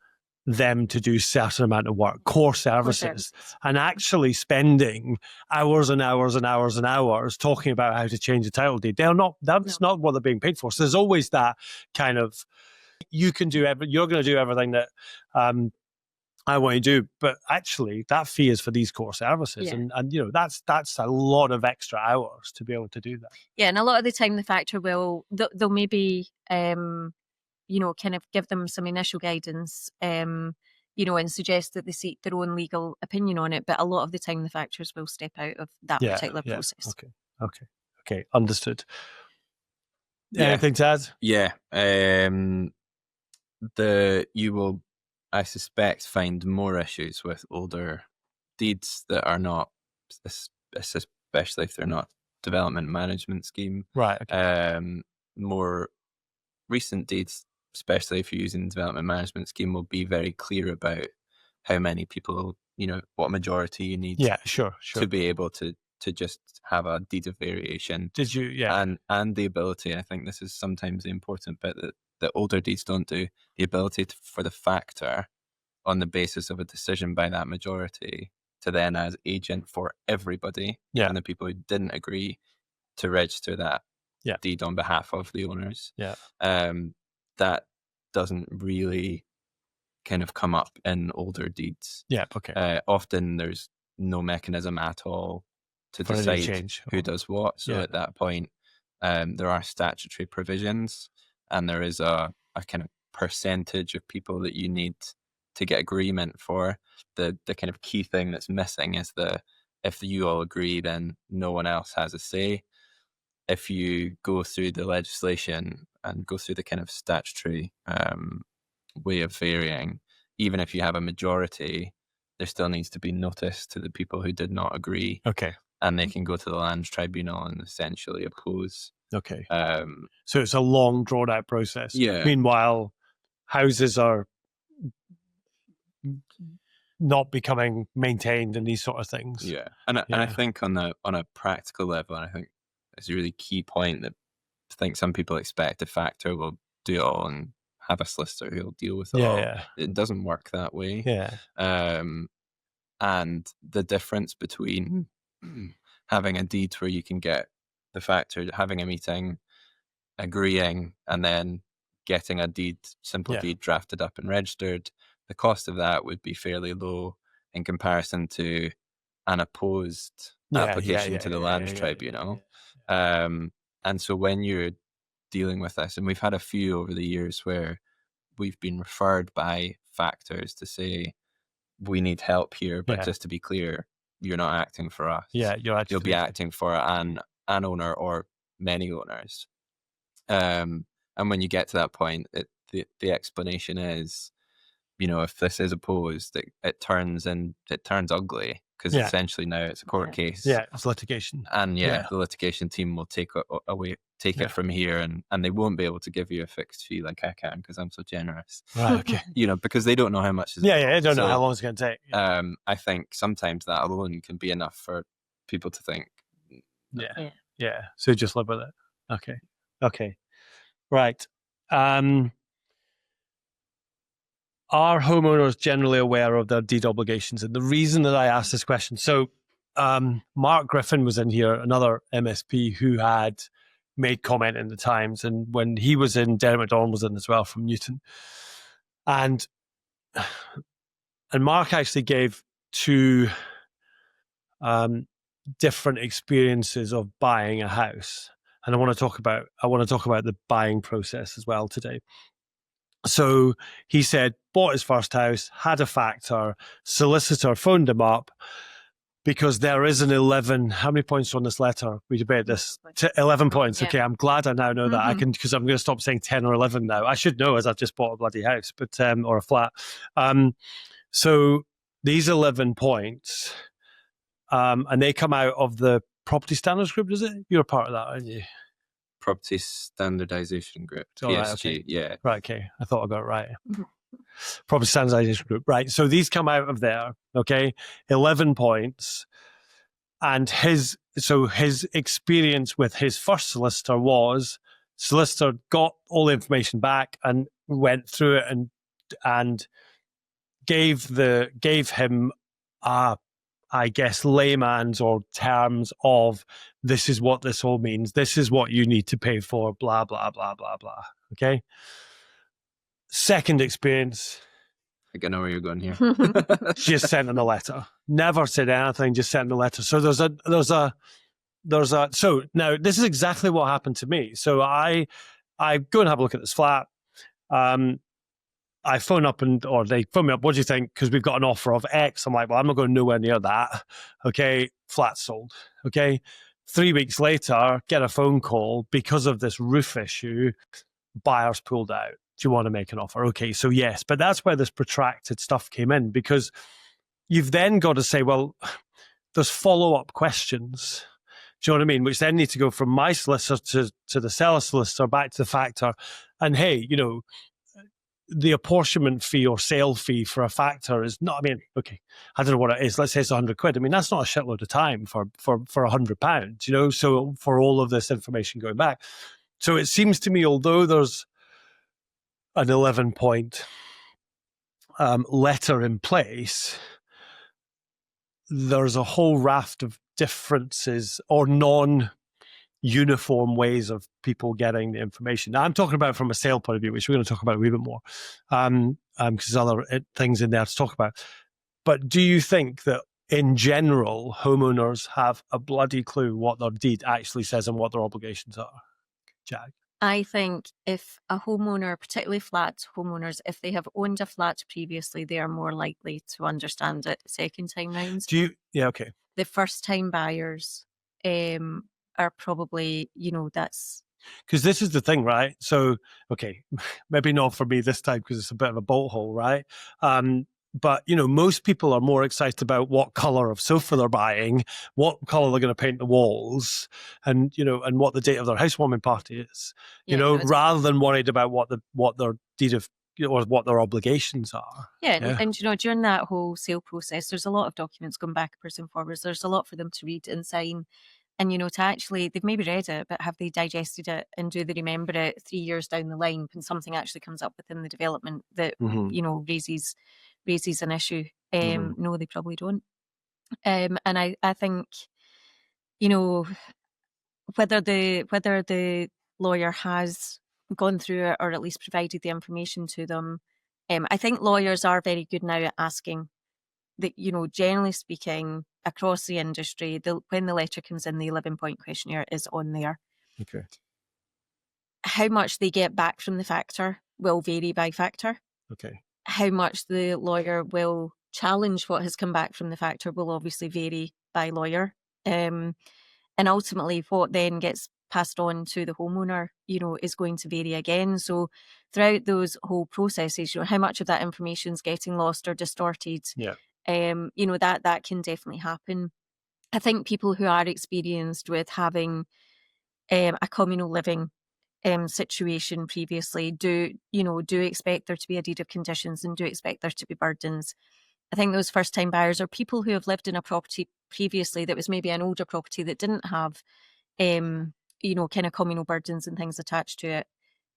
[SPEAKER 1] them to do a certain amount of work, core services, and actually spending hours and hours and hours and hours talking about how to change a title deed. That's not what they're being paid for. So there's always that kind of, you're going to do everything that I want to do, but actually that fee is for these core services. And that's a lot of extra hours to be able to do that. Yeah.
[SPEAKER 3] And a lot of the time the factor they'll maybe, kind of give them some initial guidance, and suggest that they seek their own legal opinion on it. But a lot of the time the factors will step out of that particular process.
[SPEAKER 1] Okay. Understood. Anything to add?
[SPEAKER 2] Yeah. You will, I suspect, find more issues with older deeds that are not, especially if they're not development management scheme.
[SPEAKER 1] Right. Okay.
[SPEAKER 2] More recent deeds, especially if you're using development management scheme, will be very clear about how many people what majority you need
[SPEAKER 1] Yeah, sure.
[SPEAKER 2] to be able to just have a deed of variation.
[SPEAKER 1] Did you? Yeah.
[SPEAKER 2] And the ability, I think this is sometimes the important bit that older deeds don't do, the ability for the factor, on the basis of a decision by that majority, to then, as agent for everybody,
[SPEAKER 1] Yeah.
[SPEAKER 2] and the people who didn't agree, to register that
[SPEAKER 1] Yeah.
[SPEAKER 2] deed on behalf of the owners.
[SPEAKER 1] Yeah.
[SPEAKER 2] That doesn't really kind of come up in older deeds.
[SPEAKER 1] Yeah. Okay.
[SPEAKER 2] Often there's no mechanism at all to
[SPEAKER 1] For any
[SPEAKER 2] decide
[SPEAKER 1] change.
[SPEAKER 2] who does what. So
[SPEAKER 1] Yeah.
[SPEAKER 2] at that point, there are statutory provisions, and there is a kind of percentage of people that you need to get agreement for. The kind of key thing that's missing is if you all agree, then no one else has a say. If you go through the legislation and go through the kind of statutory way of varying, even if you have a majority, there still needs to be notice to the people who did not agree.
[SPEAKER 1] Okay.
[SPEAKER 2] And they can go to the Lands Tribunal and essentially oppose.
[SPEAKER 1] Okay. So it's a long, drawn out process.
[SPEAKER 2] Yeah.
[SPEAKER 1] Meanwhile, houses are not becoming maintained and these sort of things.
[SPEAKER 2] Yeah. And I think on a practical level, I think it's a really key point that I think some people expect a factor will do it all and have a solicitor who'll deal with it all.
[SPEAKER 1] Yeah.
[SPEAKER 2] It doesn't work that way.
[SPEAKER 1] Yeah.
[SPEAKER 2] And the difference between having a deed where you can get the factor, having a meeting, agreeing, and then getting a simple deed drafted up and registered, the cost of that would be fairly low in comparison to an opposed application to the Lands Tribunal. And so when you're dealing with this, and we've had a few over the years where we've been referred by factors to say, we need help here, but just to be clear, you're not acting for us.
[SPEAKER 1] Yeah,
[SPEAKER 2] you'll be acting for an owner or many owners. And when you get to that point, the explanation is, if this is opposed, it turns ugly, because essentially now it's a court case.
[SPEAKER 1] Yeah, it's litigation.
[SPEAKER 2] And the litigation team will take it from here, and they won't be able to give you a fixed fee like I can, because I'm so generous.
[SPEAKER 1] Right, okay.
[SPEAKER 2] Because they don't know how much.
[SPEAKER 1] They don't know how long it's going to take.
[SPEAKER 2] I think sometimes that alone can be enough for people to think.
[SPEAKER 1] Yeah. So just live with it. Okay. Right. Are homeowners generally aware of their deed obligations? And the reason that I asked this question, so Mark Griffin was in here, another MSP who had made comment in the Times, and when he was in, Derek McDonald was in as well from Newton, and Mark actually gave two different experiences of buying a house, and I want to talk about the buying process as well today. So he said, bought his first house, had a factor, solicitor phoned him up because there is an 11. How many points on this letter? We debate this. 11 points. Yeah. Okay, I'm glad I now know that. I can, because I'm going to stop saying 10 or 11 now. I should know, as I've just bought a bloody house, but or a flat. So these 11 points, and they come out of the Property Standards Group, is it? You're a part of that, aren't you?
[SPEAKER 2] Property Standardization Group, PSG,
[SPEAKER 1] right, okay.
[SPEAKER 2] Yeah.
[SPEAKER 1] Right, okay. I thought I got it right. Property Standardization Group, right. So these come out of there, okay? 11 points. And his experience with his first solicitor was, solicitor got all the information back and went through it and gave him I guess layman's or terms of, this is what this all means, this is what you need to pay for, blah, blah, blah, blah, blah. Okay? Second experience.
[SPEAKER 2] I think I know where you're going here.
[SPEAKER 1] Just sent him a letter. Never said anything, just sent him a letter. So so now this is exactly what happened to me. So I go and have a look at this flat. I phone up or they phone me up, what do you think? Because we've got an offer of X. I'm like, well, I'm not going nowhere near that. Okay, flat sold. Okay, 3 weeks later, get a phone call because of this roof issue, buyers pulled out. Do you want to make an offer? Okay, so yes, but that's where this protracted stuff came in, because you've then got to say, well, there's follow-up questions. Do you know what I mean? Which then need to go from my solicitor to the seller solicitor, back to the factor. And hey, the apportionment fee or sale fee for a factor is not, I mean, okay, I don't know what it is. Let's say it's 100 quid. I mean, that's not a shitload of time for £100, you know, so for all of this information going back. So it seems to me, although there's an 11-point letter in place, there's a whole raft of differences or non-uniform ways of people getting the information. Now, I'm talking about from a sale point of view, which we're going to talk about a wee bit more, because there's other things in there to talk about. But do you think that in general, homeowners have a bloody clue what their deed actually says and what their obligations are? Jack?
[SPEAKER 3] I think if a homeowner, particularly flat homeowners, if they have owned a flat previously, they are more likely to understand it second time rounds.
[SPEAKER 1] Yeah, okay.
[SPEAKER 3] The first time buyers are probably, you know, that's...
[SPEAKER 1] Because this is the thing, right? So, okay, maybe not for me this time because it's a bit of a bolt hole, right? But, you know, most people are more excited about what color of sofa they're buying, what color they're going to paint the walls, and, you know, and what the date of their housewarming party is, you know, rather than worried about what their deed of, you know, or what their obligations are.
[SPEAKER 3] Yeah. And, you know, during that whole sale process, there's a lot of documents going backwards and forwards. There's a lot for them to read and sign. And, you know, to actually, they've maybe read it, but have they digested it and do they remember it 3 years down the line when something actually comes up within the development that, you know, raises an issue? No, they probably don't. And I think, you know, whether the lawyer has gone through it or at least provided the information to them, I think lawyers are very good now at asking that, you know, generally speaking, across the industry, when the letter comes in, the 11-point questionnaire is on there.
[SPEAKER 1] Okay.
[SPEAKER 3] How much they get back from the factor will vary by factor.
[SPEAKER 1] Okay.
[SPEAKER 3] How much the lawyer will challenge what has come back from the factor will obviously vary by lawyer. And ultimately what then gets passed on to the homeowner, you know, is going to vary again. So throughout those whole processes, you know, how much of that information is getting lost or distorted, you know, that can definitely happen. I think people who are experienced with having a communal living situation previously do expect there to be a deed of conditions and do expect there to be burdens. I think those first time buyers are people who have lived in a property previously that was maybe an older property that didn't have, you know, kind of communal burdens and things attached to it.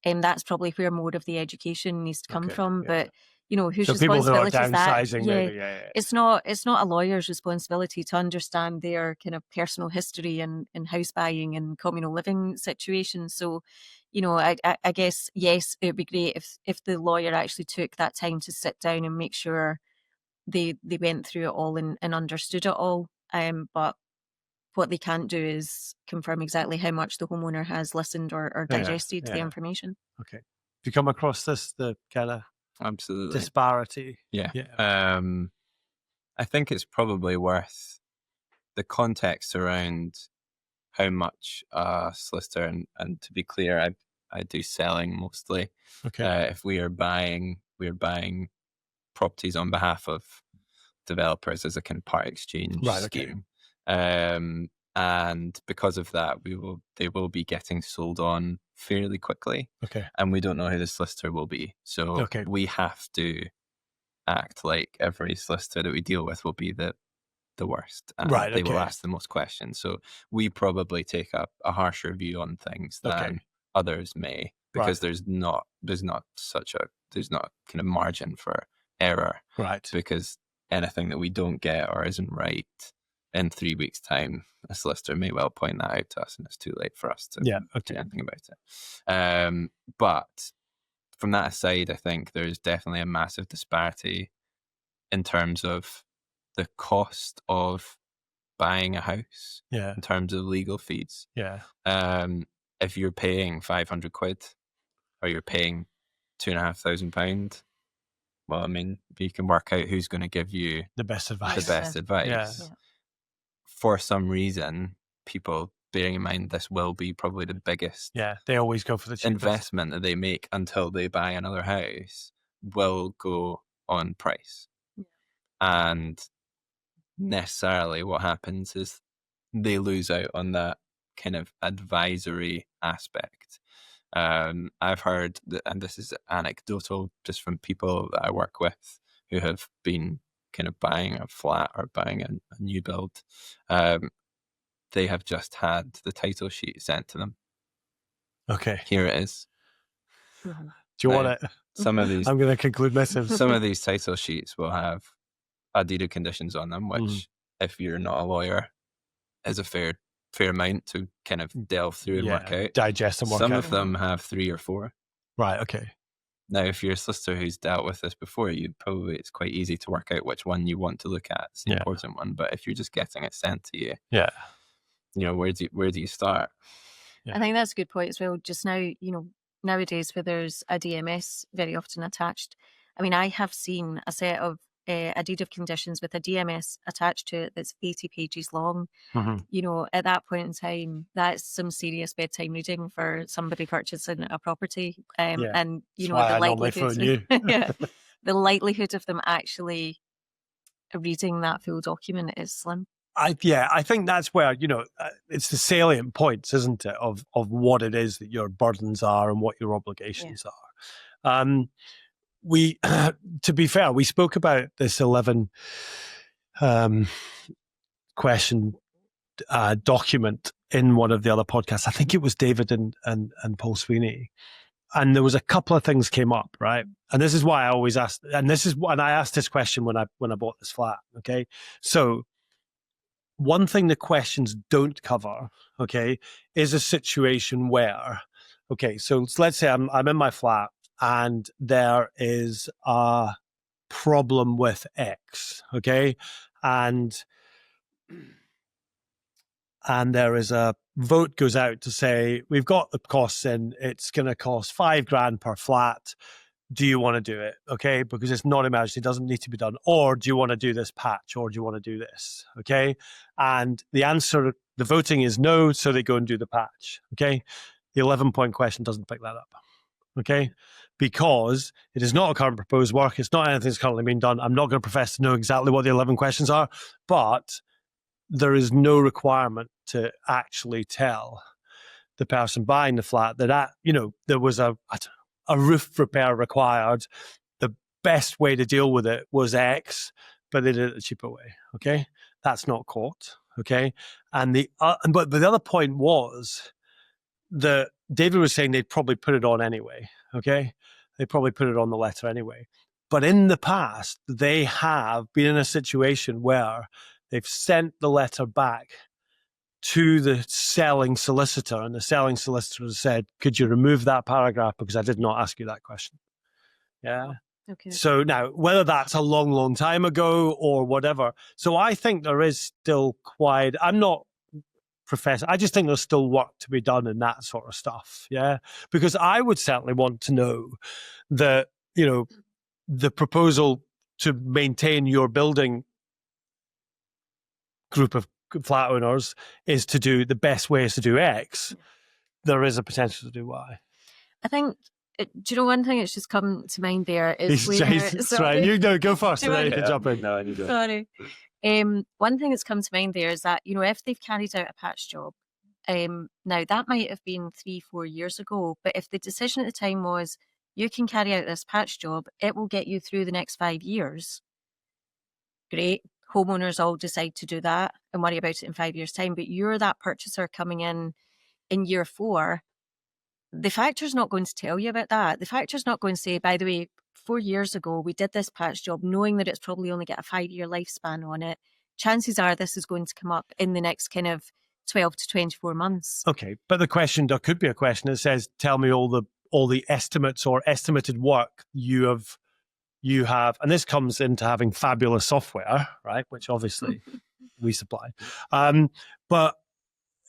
[SPEAKER 3] That's probably where more of the education needs to come from. But, you know, whose responsibility is that?
[SPEAKER 1] Maybe,
[SPEAKER 3] It's not a lawyer's responsibility to understand their kind of personal history and house buying and communal living situations. So, you know, I guess, yes, it would be great if the lawyer actually took that time to sit down and make sure they went through it all and understood it all. But what they can't do is confirm exactly how much the homeowner has listened or digested the information.
[SPEAKER 1] Okay. Have you come across this, the kind of
[SPEAKER 2] absolutely
[SPEAKER 1] disparity?
[SPEAKER 2] Yeah. I think it's probably worth the context around how much a solicitor, and to be clear, I do selling mostly.
[SPEAKER 1] Okay.
[SPEAKER 2] If we're buying properties on behalf of developers as a kind of part exchange scheme. And because of that, they will be getting sold on fairly quickly.
[SPEAKER 1] Okay.
[SPEAKER 2] And we don't know who the solicitor will be. So we have to act like every solicitor that we deal with will be the worst. And they will ask the most questions. So we probably take a harsher view on things than others may, because there's not kind of margin for error. Right. Because anything that we don't get or isn't right in 3 weeks' time, a solicitor may well point that out to us, and it's too late for us to do anything about it. But from that aside, I think there's definitely a massive disparity in terms of the cost of buying a house, in terms of legal fees. If you're paying 500 quid or you're paying £2,500, well, I mean, you can work out who's going to give you
[SPEAKER 1] the best advice.
[SPEAKER 2] Yeah. For some reason, people, bearing in mind this will be probably the biggest
[SPEAKER 1] they always go for the cheapest
[SPEAKER 2] investment that they make until they buy another house, will go on price. And necessarily what happens is they lose out on that kind of advisory aspect. I've heard that, and this is anecdotal, just from people that I work with who have been kind of buying a flat or buying a new build. They have just had the title sheet sent to them.
[SPEAKER 1] Okay.
[SPEAKER 2] Here it is.
[SPEAKER 3] Mhm.
[SPEAKER 1] Do you
[SPEAKER 2] Now,
[SPEAKER 1] want it?
[SPEAKER 2] Some of these
[SPEAKER 1] I'm going to conclude missives.
[SPEAKER 2] some of these title sheets will have a deed of conditions on them, which, if you're not a lawyer, is a fair amount to kind of delve through and work out.
[SPEAKER 1] Digest and work
[SPEAKER 2] Some
[SPEAKER 1] out.
[SPEAKER 2] of them have 3 or 4.
[SPEAKER 1] Right, okay.
[SPEAKER 2] Now, if you're a solicitor who's dealt with this before, it's quite easy to work out which one you want to look at. It's the important one. But if you're just getting it sent to you, where do you start?
[SPEAKER 3] I think that's a good point as well. Just now, nowadays where there's a DMS very often attached. I mean, I have seen a set of a deed of conditions with a DMS attached to it that's 80 pages long. At that point in time, that's some serious bedtime reading for somebody purchasing a property. And the likelihood, the likelihood of them actually reading that full document is slim.
[SPEAKER 1] I think that's where, it's the salient points, isn't it, of what it is that your burdens are and what your obligations are. We, to be fair, we spoke about this 11 question document in one of the other podcasts. I think it was David and Paull Sweeney. And there was a couple of things came up, right? And this is why I always ask, and I asked this question when I bought this flat, okay? So one thing the questions don't cover, okay, is a situation where, okay, so let's say I'm in my flat and there is a problem with X, okay? And there is a vote goes out to say, we've got the costs in, it's going to cost $5,000 per flat. Do you want to do it? Okay, because it's not emergency, it doesn't need to be done. Or do you want to do this patch? Or do you want to do this? Okay, and the answer, the voting is no, so they go and do the patch. Okay, the 11-point question doesn't pick that up. Okay, because it is not a current proposed work, it's not anything that's currently being done. I'm not going to profess to know exactly what the 11 questions are, but there is no requirement to actually tell the person buying the flat that there was a roof repair required. The best way to deal with it was X, but they did it a cheaper way. Okay, that's not caught. Okay, and but the other point was that David was saying they'd probably put it on anyway. Okay, they probably put it on the letter anyway. But in the past, they have been in a situation where they've sent the letter back to the selling solicitor, and the selling solicitor has said, could you remove that paragraph because I did not ask you that question? Yeah.
[SPEAKER 3] Okay.
[SPEAKER 1] So now, whether that's a long, long time ago or whatever, so I think there is still quite, I'm not professor, I just think there's still work to be done in that sort of stuff. Yeah. Because I would certainly want to know that, the proposal to maintain your building group of flat owners is to do the best way is to do X. There is a potential to do Y.
[SPEAKER 3] I think, do you know one thing that's just come to mind there is
[SPEAKER 1] right. You go first, and then you can jump in.
[SPEAKER 2] No, you go.
[SPEAKER 3] Sorry. One thing that's come to mind there is that, if they've carried out a patch job, now that might have been 3-4 years ago, but if the decision at the time was, you can carry out this patch job, it will get you through the next 5 years. Great. Homeowners all decide to do that and worry about it in 5 years' time, but you're that purchaser coming in year 4. The factor's not going to tell you about that. The factor's not going to say, by the way, 4 years ago, we did this patch job knowing that it's probably only got a 5-year lifespan on it. Chances are this is going to come up in the next kind of 12 to 24 months.
[SPEAKER 1] Okay, but there could be a question that says, tell me all the estimates or estimated work you have, and this comes into having fabulous software, right? Which obviously we supply. But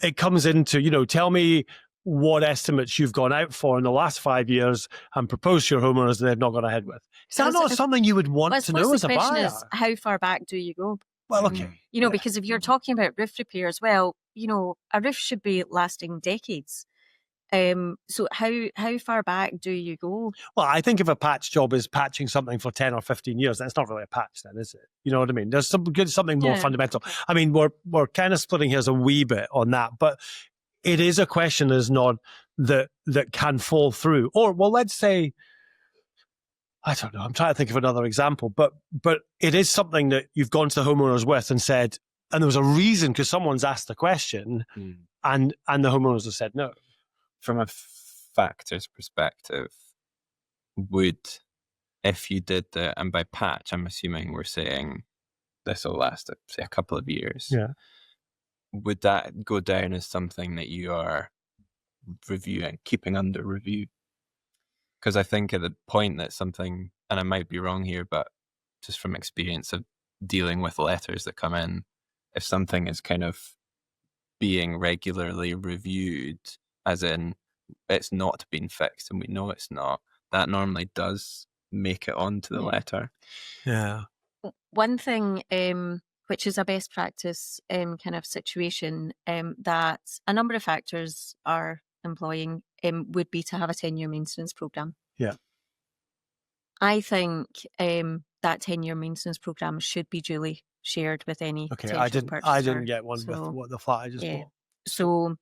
[SPEAKER 1] it comes into, tell me what estimates you've gone out for in the last 5 years and proposed to your homeowners that they've not gone ahead with. Is that not something you would want to know as a buyer?
[SPEAKER 3] Is, how far back do you go?
[SPEAKER 1] Well, okay.
[SPEAKER 3] Because if you're talking about roof repairs, well, a roof should be lasting decades. So how far back do you go?
[SPEAKER 1] Well, I think if a patch job is patching something for 10 or 15 years, that's not really a patch then, is it? You know what I mean? There's something more fundamental. I mean, we're kind of splitting hairs a wee bit on that, but it is a question, is not, that can fall through? Or, well, let's say, I don't know, I'm trying to think of another example, but it is something that you've gone to the homeowners with and said, and there was a reason because someone's asked the question, and the homeowners have said no.
[SPEAKER 2] From a factors perspective, if you did the, and by patch, I'm assuming we're saying this will last, say, a couple of years.
[SPEAKER 1] Yeah.
[SPEAKER 2] Would that go down as something that you are reviewing, keeping under review? Because I think at the point that something, and I might be wrong here, but just from experience of dealing with letters that come in, if something is kind of being regularly reviewed, as in it's not been fixed and we know it's not, that normally does make it onto the letter.
[SPEAKER 1] Yeah.
[SPEAKER 3] One thing, which is a best practice kind of situation, that a number of factors are employing would be to have a 10-year maintenance programme.
[SPEAKER 1] Yeah.
[SPEAKER 3] I think that 10-year maintenance programme should be duly shared with any potential purchaser.
[SPEAKER 1] I didn't get one with what the flat I just bought.
[SPEAKER 3] So,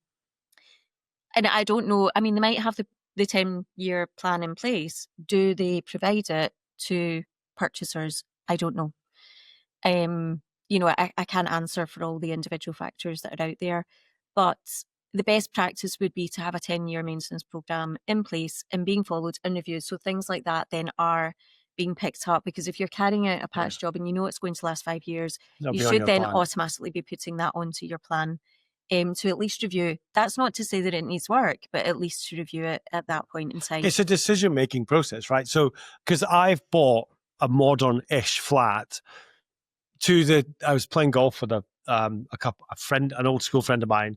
[SPEAKER 3] and I don't know, I mean, they might have the 10-year plan in place. Do they provide it to purchasers? I don't know. You know, I can't answer for all the individual factors that are out there, but the best practice would be to have a 10-year maintenance programme in place and being followed and reviewed. So things like that then are being picked up, because if you're carrying out a patch job and you know it's going to last 5 years, you should then automatically be putting that onto your plan to at least review. That's not to say that it needs work, but at least to review it at that point in time.
[SPEAKER 1] It's a decision-making process, right? So, because I've bought a modern-ish flat I was playing golf with an old school friend of mine,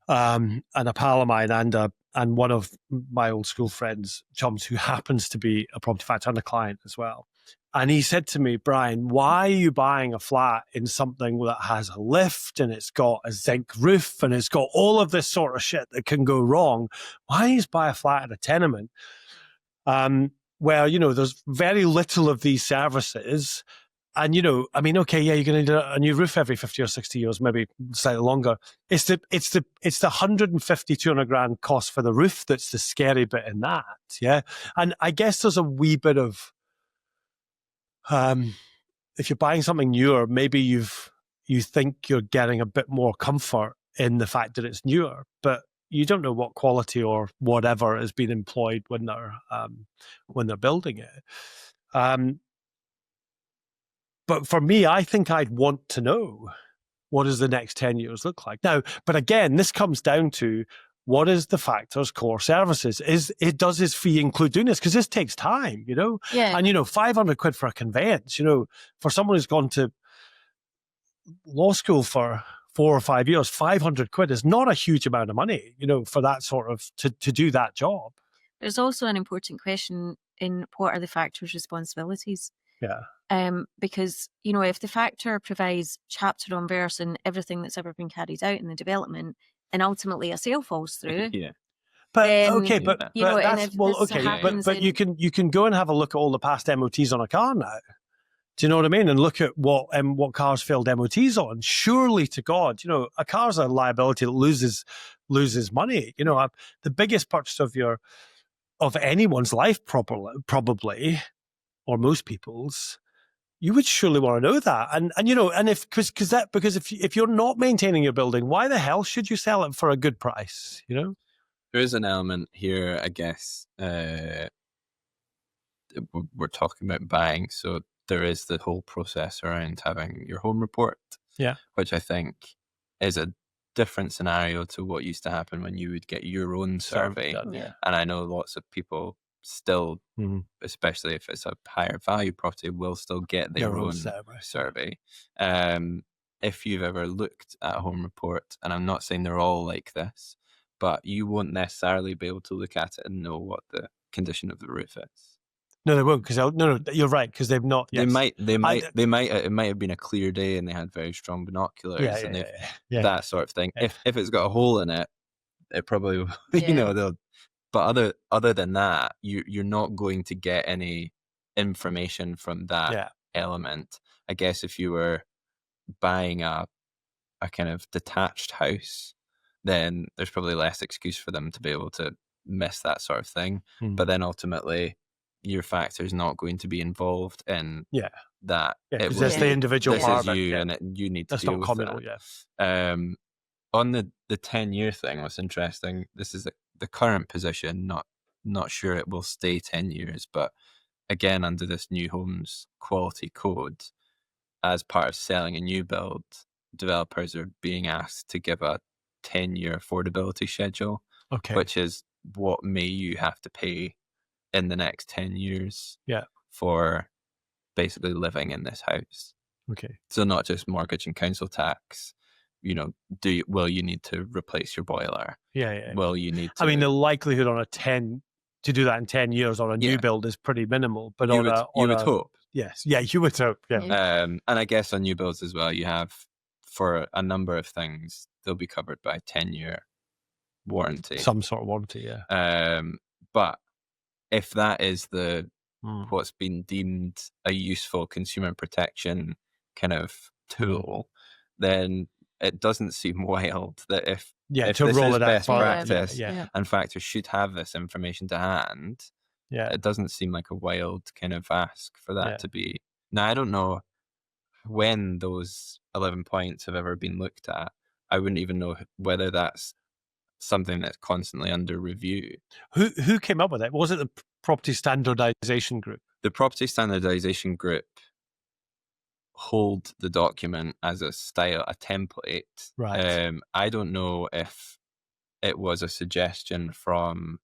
[SPEAKER 1] and a pal of mine, and one of my old school friends, chums, who happens to be a property factor and a client as well. And he said to me, Brian, why are you buying a flat in something that has a lift and it's got a zinc roof and it's got all of this sort of shit that can go wrong? Why don't you just buy a flat in a tenement where, you know, there's very little of these services? And, you know, I mean, okay, yeah, you're going to need a new roof every 50 or 60 years, maybe slightly longer. It's the 150, 200 grand cost for the roof that's the scary bit in that, yeah? And I guess there's a wee bit of, if you're buying something newer, maybe you think you're getting a bit more comfort in the fact that it's newer, but you don't know what quality or whatever has been employed when they're building it. But for me, I think I'd want to know, what does the next 10 years look like? Now, but again, this comes down to, what is the factor's core services? Does his fee include doing this? Because this takes time, you know?
[SPEAKER 3] Yeah.
[SPEAKER 1] And, you know, 500 quid for a conveyance, you know, for someone who's gone to law school for 4 or 5 years, 500 quid is not a huge amount of money, you know, for that sort of, to do that job.
[SPEAKER 3] There's also an important question in what are the factor's responsibilities?
[SPEAKER 1] Yeah.
[SPEAKER 3] Because, you know, if the factor provides chapter on verse in everything that's ever been carried out in the development, and ultimately a sale falls through.
[SPEAKER 1] Yeah. But
[SPEAKER 3] then,
[SPEAKER 1] okay, but
[SPEAKER 3] you know,
[SPEAKER 1] that's, well, okay, but you can go and have a look at all the past MOTs on a car now. Do you know what I mean? And look at what cars failed MOTs on. Surely to God, you know, a car's a liability that loses money. You know, the biggest purchase of anyone's life, probably, or most people's, you would surely want to know that. And you know, and because if you're not maintaining your building, why the hell should you sell it for a good price? You know,
[SPEAKER 2] there is an element here, I guess. We're talking about buying, so there is the whole process around having your home report, which I think is a different scenario to what used to happen when you would get your own survey. And I know lots of people still, especially if it's a higher value property, will still get their own survey. If you've ever looked at a home report, and I'm not saying they're all like this, but you won't necessarily be able to look at it and know what the condition of the roof is.
[SPEAKER 1] No, they won't, because no, you're right, because they've not.
[SPEAKER 2] Yes. It might have been a clear day and they had very strong binoculars that sort of thing. Yeah. If it's got a hole in it, it probably you know they'll. But other than that, you're not going to get any information from that element. I guess if you were buying a kind of detached house, then there's probably less excuse for them to be able to miss that sort of thing.
[SPEAKER 1] Mm.
[SPEAKER 2] But then ultimately, your factor is not going to be
[SPEAKER 1] that.
[SPEAKER 2] involved in
[SPEAKER 1] Yeah,
[SPEAKER 2] that.
[SPEAKER 1] because that's the individual
[SPEAKER 2] this
[SPEAKER 1] part
[SPEAKER 2] is
[SPEAKER 1] of it.
[SPEAKER 2] you,
[SPEAKER 1] Yeah.
[SPEAKER 2] and you need to
[SPEAKER 1] That's
[SPEAKER 2] deal
[SPEAKER 1] not
[SPEAKER 2] with
[SPEAKER 1] communal.
[SPEAKER 2] that.
[SPEAKER 1] Yeah.
[SPEAKER 2] On the 10-year thing, what's interesting, this is the current position, not sure it will stay 10 years, but again, under this new homes quality code, as part of selling a new build, developers are being asked to give a 10-year affordability schedule,
[SPEAKER 1] Okay.
[SPEAKER 2] which is what may you have to pay in the next 10 years
[SPEAKER 1] Yeah.
[SPEAKER 2] for basically living in this house.
[SPEAKER 1] Okay.
[SPEAKER 2] So not just mortgage and council tax, will you need to replace your boiler?
[SPEAKER 1] Yeah.
[SPEAKER 2] Will you need to?
[SPEAKER 1] I mean, the likelihood on to do that in 10 years on a new build is pretty minimal. But
[SPEAKER 2] you would hope.
[SPEAKER 1] Yes. Yeah, you would hope. Yeah.
[SPEAKER 2] And I guess on new builds as well, you have, for a number of things, they'll be covered by a 10-year warranty.
[SPEAKER 1] Some sort of warranty, yeah.
[SPEAKER 2] But if that is
[SPEAKER 1] Mm.
[SPEAKER 2] what's been deemed a useful consumer protection kind of tool, then it doesn't seem wild that if
[SPEAKER 1] to
[SPEAKER 2] this
[SPEAKER 1] roll
[SPEAKER 2] is
[SPEAKER 1] it out
[SPEAKER 2] best
[SPEAKER 1] further,
[SPEAKER 2] practice
[SPEAKER 1] yeah.
[SPEAKER 2] and factors should have this information to hand,
[SPEAKER 1] Yeah.
[SPEAKER 2] it doesn't seem like a wild kind of ask for that
[SPEAKER 1] Yeah.
[SPEAKER 2] to be. Now, I don't know when those 11 points have ever been looked at. I wouldn't even know whether that's something that's constantly under review.
[SPEAKER 1] Who came up with it? Was it the Property Standardization Group?
[SPEAKER 2] The Property Standardization Group hold the document as a template.
[SPEAKER 1] Right.
[SPEAKER 2] I don't know if it was a suggestion from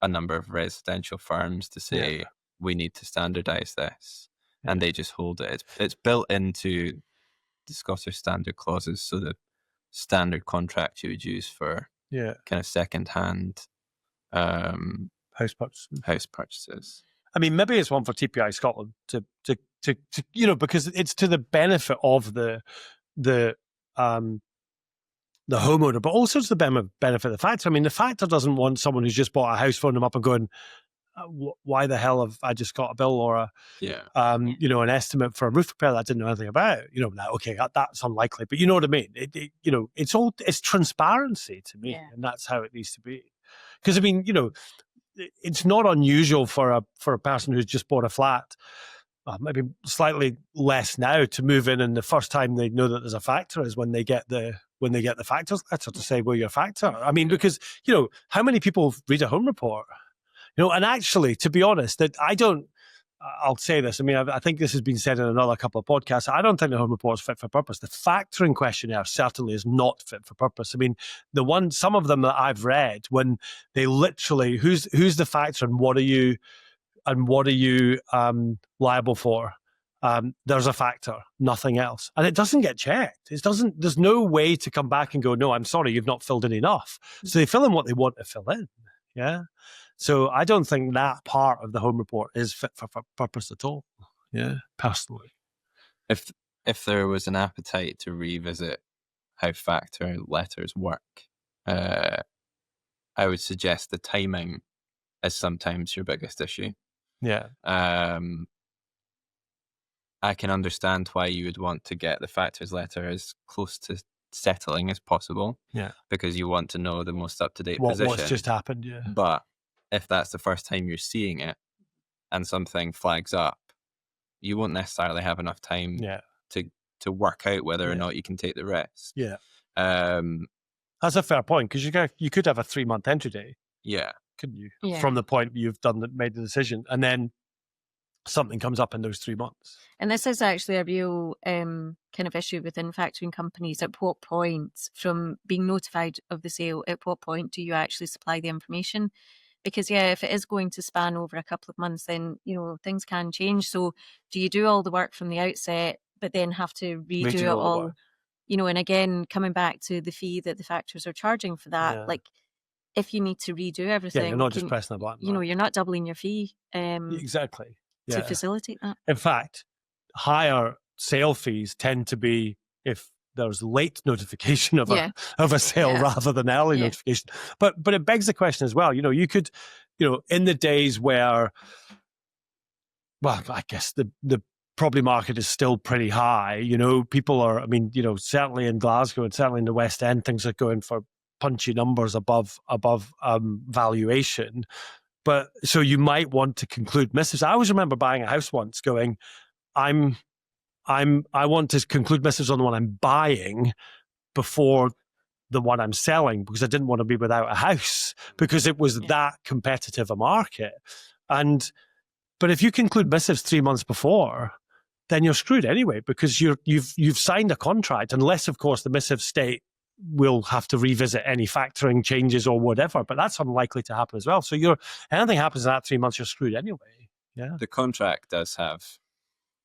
[SPEAKER 2] a number of residential firms to say we need to standardize this, and they just hold it. It's built into the Scottish standard clauses, so the standard contract you would use for kind of second-hand
[SPEAKER 1] house
[SPEAKER 2] purchases.
[SPEAKER 1] I mean, maybe it's one for TPI Scotland to because it's to the benefit of the homeowner, but also to the benefit of the factor. I mean, the factor doesn't want someone who's just bought a house phoning them up and going, why the hell have I just got a bill or an estimate for a roof repair that I didn't know anything about? Okay, that's unlikely, but you know what I mean? It's transparency to me, and that's how it needs to be. Because I mean, it's not unusual for a person who's just bought a flat, maybe slightly less now, to move in, and the first time they know that there's a factor is when they get the factors letter to say, well, you're a factor. I mean, because how many people read a home report? And actually, to be honest, I'll say this. I mean, I think this has been said in another couple of podcasts. I don't think the home report is fit for purpose. The factoring questionnaire certainly is not fit for purpose. I mean, some of them that I've read, when they literally, who's the factor and what are you liable for? There's a factor, nothing else, and it doesn't get checked. There's no way to come back and go, no, I'm sorry, you've not filled in enough. So they fill in what they want to fill in. Yeah. So I don't think that part of the home report is fit for purpose at all. Yeah, personally.
[SPEAKER 2] If there was an appetite to revisit how factor letters work, I would suggest the timing is sometimes your biggest issue.
[SPEAKER 1] Yeah.
[SPEAKER 2] I can understand why you would want to get the factors letter as close to settling as possible.
[SPEAKER 1] Yeah.
[SPEAKER 2] Because you want to know the most up-to-date position.
[SPEAKER 1] What's just happened, yeah.
[SPEAKER 2] But if that's the first time you're seeing it and something flags up, you won't necessarily have enough time to work out whether or not you can take the risk.
[SPEAKER 1] Yeah. That's a fair point, because you could have a 3-month entry day.
[SPEAKER 2] Yeah.
[SPEAKER 1] Couldn't you?
[SPEAKER 3] Yeah.
[SPEAKER 1] From the point you've made the decision, and then something comes up in those 3 months.
[SPEAKER 3] And this is actually a real kind of issue within factoring companies. At what point, from being notified of the sale, at what point do you actually supply the information? Because, if it is going to span over a couple of months, then, things can change. So do you do all the work from the outset, but then have to redo it all? And again, coming back to the fee that the factors are charging for that, like, if you need to redo everything,
[SPEAKER 1] you're not just pressing a button.
[SPEAKER 3] You're not doubling your fee.
[SPEAKER 1] Exactly.
[SPEAKER 3] To facilitate that.
[SPEAKER 1] In fact, higher sale fees tend to be if there's late notification of a sale rather than early notification. But it begs the question as well. You could, in the days where, well, I guess the property market is still pretty high. People are, certainly in Glasgow and certainly in the West End, things are going for punchy numbers above valuation. But so you might want to conclude missives. I always remember buying a house once going, I want to conclude missives on the one I'm buying before the one I'm selling, because I didn't want to be without a house, because it was that competitive a market. But if you conclude missives 3 months before, then you're screwed anyway, because you've signed a contract, unless of course the missive state will have to revisit any factoring changes or whatever, but that's unlikely to happen as well. So anything happens in that 3 months, you're screwed anyway. Yeah.
[SPEAKER 2] The contract does have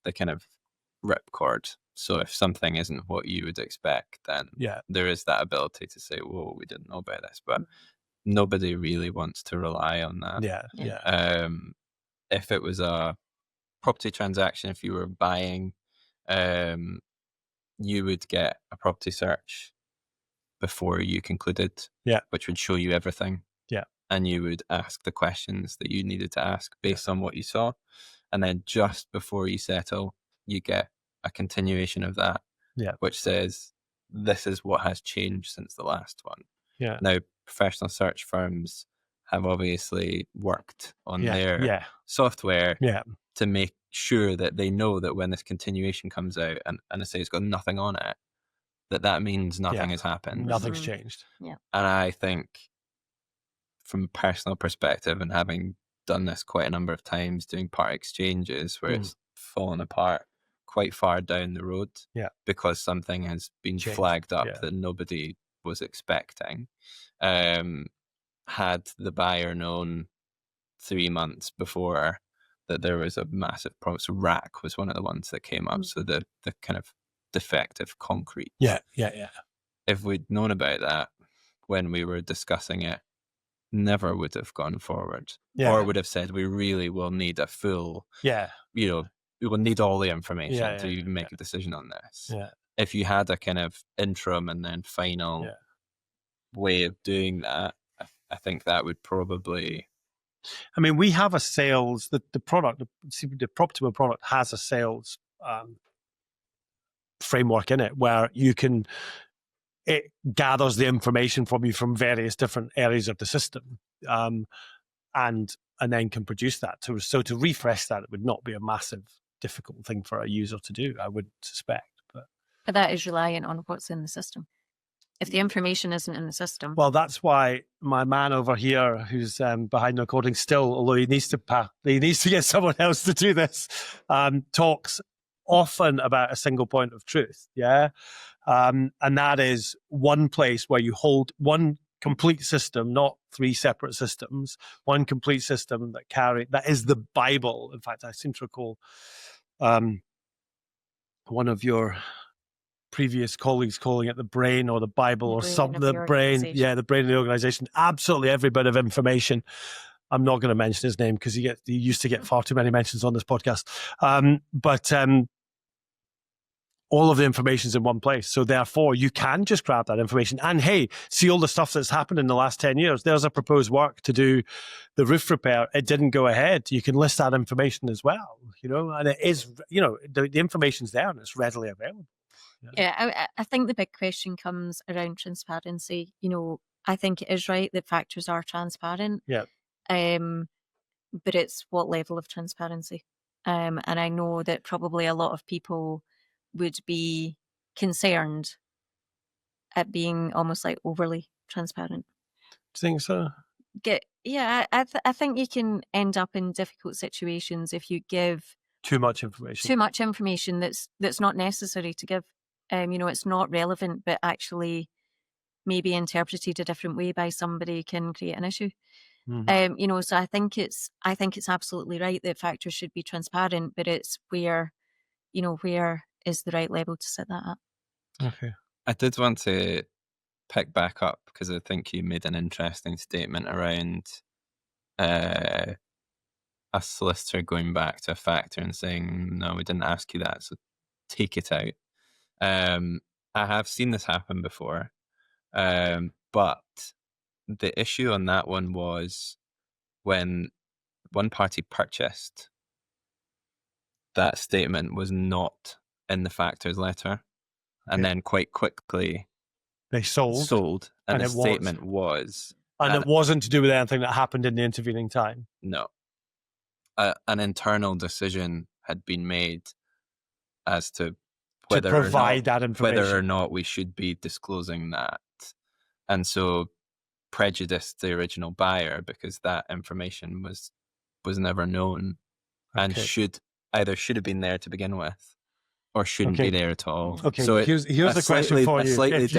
[SPEAKER 2] the kind of ripcord. So if something isn't what you would expect, then there is that ability to say, whoa, we didn't know about this. But nobody really wants to rely on that.
[SPEAKER 1] Yeah.
[SPEAKER 2] If it was a property transaction, if you were buying, you would get a property search before you concluded, which would show you everything.
[SPEAKER 1] Yeah.
[SPEAKER 2] And you would ask the questions that you needed to ask based on what you saw. And then just before you settle, you get a continuation of that, which says, this is what has changed since the last one.
[SPEAKER 1] Yeah.
[SPEAKER 2] Now, professional search firms have obviously worked on their software to make sure that they know that when this continuation comes out and I say it's got nothing on it, that means nothing has happened.
[SPEAKER 1] Nothing's changed.
[SPEAKER 3] Yeah.
[SPEAKER 2] And I think from a personal perspective, and having done this quite a number of times, doing part exchanges where it's fallen apart quite far down the road because something has been flagged up that nobody was expecting. Had the buyer known 3 months before that there was a massive problem, so rack was one of the ones that came up, so the kind of defective concrete. If we'd known about that when we were discussing it, never would have gone forward, or would have said, we really will need a full, we will need all the information to even make a decision on this. If you had a kind of interim and then final way of doing that, I think that would probably...
[SPEAKER 1] I mean, we have a sales, the property product has a sales framework in it where it gathers the information from you from various different areas of the system, and then can produce that. So to refresh that, it would not be a massive difficult thing for a user to do, I would suspect. But
[SPEAKER 3] that is reliant on what's in the system. If the information isn't in the system.
[SPEAKER 1] Well, that's why my man over here, who's behind the recording still, although he needs to get someone else to do this, talks often about a single point of truth. And that is one place where you hold one complete system, not 3 separate systems, one complete system that is the Bible. In fact, I seem to recall one of your previous colleagues calling it the brain or the Bible or something. The brain of the organization. Absolutely every bit of information. I'm not going to mention his name because he used to get far too many mentions on this podcast. But all of the information is in one place. So therefore, you can just grab that information. And hey, see all the stuff that's happened in the last 10 years. There's a proposed work to do the roof repair. It didn't go ahead. You can list that information as well, and it is, the information's there and it's readily available.
[SPEAKER 3] I think the big question comes around transparency. I think it is right that factors are transparent. But it's what level of transparency. And I know that probably a lot of people would be concerned at being almost like overly transparent.
[SPEAKER 1] Do you think so?
[SPEAKER 3] I think you can end up in difficult situations if you give
[SPEAKER 1] too much information
[SPEAKER 3] that's not necessary to give. It's not relevant, but actually maybe interpreted a different way by somebody can create an issue. So I think it's absolutely right that factors should be transparent, but it's where is the right level to set that up.
[SPEAKER 1] Okay.
[SPEAKER 2] I did want to pick back up because I think you made an interesting statement around a solicitor going back to a factor and saying, no, we didn't ask you that, so take it out. I have seen this happen before, but the issue on that one was when one party purchased, that statement was not in the factor's letter. And then quite quickly,
[SPEAKER 1] They sold.
[SPEAKER 2] And the
[SPEAKER 1] it was.
[SPEAKER 2] statement was...
[SPEAKER 1] And it wasn't to do with anything that happened in the intervening time.
[SPEAKER 2] No. An internal decision had been made as to whether or not we should be disclosing that. And so prejudiced the original buyer because that information was never known and should have been there to begin with or shouldn't be there at all.
[SPEAKER 1] Okay,
[SPEAKER 2] so
[SPEAKER 1] here's the question for you. If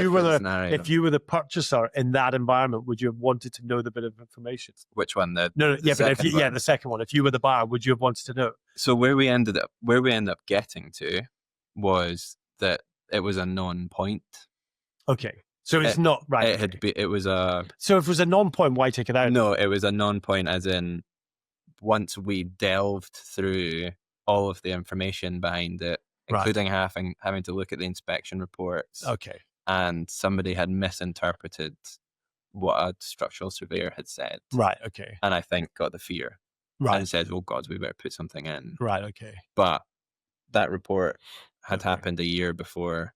[SPEAKER 1] you were the purchaser in that environment, would you have wanted to know the bit of information?
[SPEAKER 2] Which one? The
[SPEAKER 1] second one. If you were the buyer, would you have wanted to know? So
[SPEAKER 2] where we ended up getting to was that it was a non-point.
[SPEAKER 1] Okay. So it's not right.
[SPEAKER 2] It was a...
[SPEAKER 1] So if it was a non-point, why take it out?
[SPEAKER 2] No, it was a non-point as in once we delved through all of the information behind it, including having to look at the inspection reports.
[SPEAKER 1] Okay.
[SPEAKER 2] And somebody had misinterpreted what a structural surveyor had said.
[SPEAKER 1] Right, okay.
[SPEAKER 2] And I think got the fear.
[SPEAKER 1] Right.
[SPEAKER 2] And said, oh God, we better put something in.
[SPEAKER 1] Right, okay.
[SPEAKER 2] But that report had happened a year before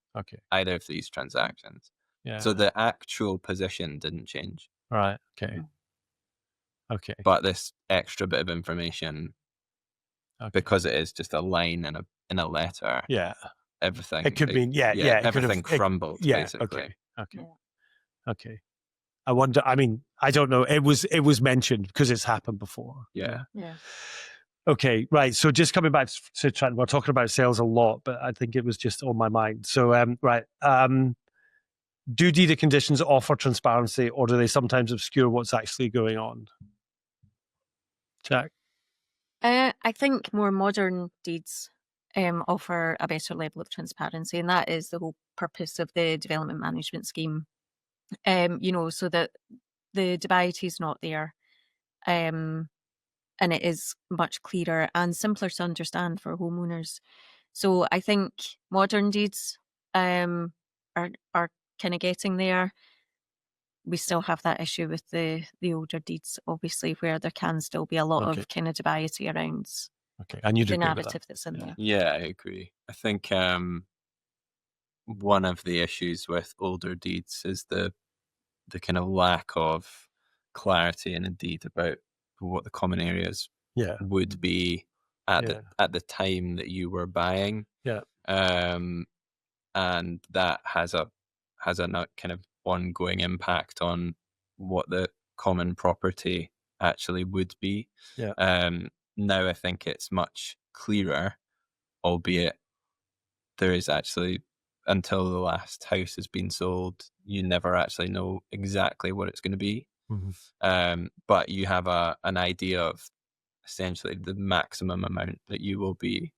[SPEAKER 2] either of these transactions.
[SPEAKER 1] Yeah.
[SPEAKER 2] So the actual position didn't change.
[SPEAKER 1] Right, okay. Okay.
[SPEAKER 2] But this extra bit of information, because it is just a line in a letter.
[SPEAKER 1] Yeah.
[SPEAKER 2] Everything.
[SPEAKER 1] It could be,
[SPEAKER 2] everything crumbled, basically.
[SPEAKER 1] Okay. I wonder, I don't know. It was mentioned because it's happened before.
[SPEAKER 2] Yeah.
[SPEAKER 1] Okay, right. So just coming back to Trent, we're talking about sales a lot, but I think it was just on my mind. So, do deed of conditions offer transparency, or do they sometimes obscure what's actually going on? Jack?
[SPEAKER 3] I think more modern deeds offer a better level of transparency, and that is the whole purpose of the development management scheme. So that the debate is not there, and it is much clearer and simpler to understand for homeowners. So I think modern deeds are kind of getting there. We still have that issue with the older deeds, obviously, where there can still be a lot of kind of debate around
[SPEAKER 1] and
[SPEAKER 3] the narrative that's in there.
[SPEAKER 2] Yeah, I agree. I think one of the issues with older deeds is the kind of lack of clarity in a deed about what the common areas would be at the time that you were buying.
[SPEAKER 1] Yeah.
[SPEAKER 2] And that has a kind of ongoing impact on what the common property actually would be.
[SPEAKER 1] Yeah.
[SPEAKER 2] Now I think it's much clearer, albeit there is actually, until the last house has been sold, you never actually know exactly what it's going to be.
[SPEAKER 1] Mm-hmm.
[SPEAKER 2] But you have an idea of essentially the maximum amount that you will be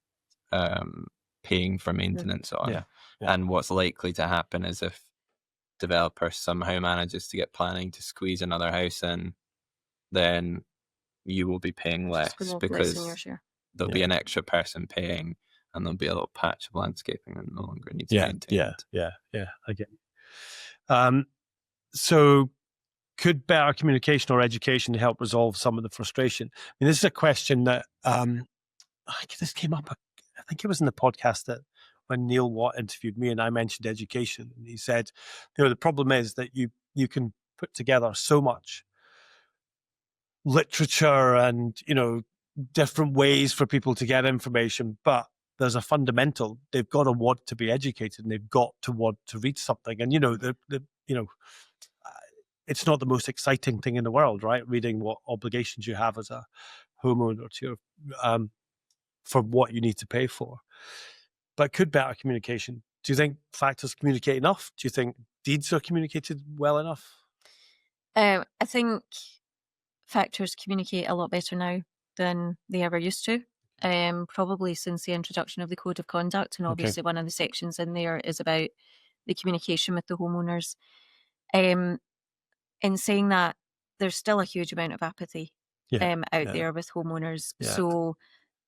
[SPEAKER 2] paying for maintenance on.
[SPEAKER 1] Yeah.
[SPEAKER 2] And what's likely to happen is if developer somehow manages to get planning to squeeze another house in, then you will be paying less because there'll be an extra person paying, and there'll be a little patch of landscaping that no longer needs maintained.
[SPEAKER 1] Yeah. I get it. So could better communication or education help resolve some of the frustration? This is a question that this came up, I think it was in the podcast that when Neil Watt interviewed me and I mentioned education, and he said, the problem is that you can put together so much literature and, different ways for people to get information, but there's a fundamental, they've got to want to be educated and they've got to want to read something. And, it's not the most exciting thing in the world, right? Reading what obligations you have as a homeowner to for what you need to pay for. But could better communication? Do you think factors communicate enough? Do you think deeds are communicated well enough?
[SPEAKER 3] I think factors communicate a lot better now than they ever used to. Probably since the introduction of the Code of Conduct, and obviously one of the sections in there is about the communication with the homeowners. In saying that, there's still a huge amount of apathy out there with homeowners.
[SPEAKER 1] Yeah.
[SPEAKER 3] So,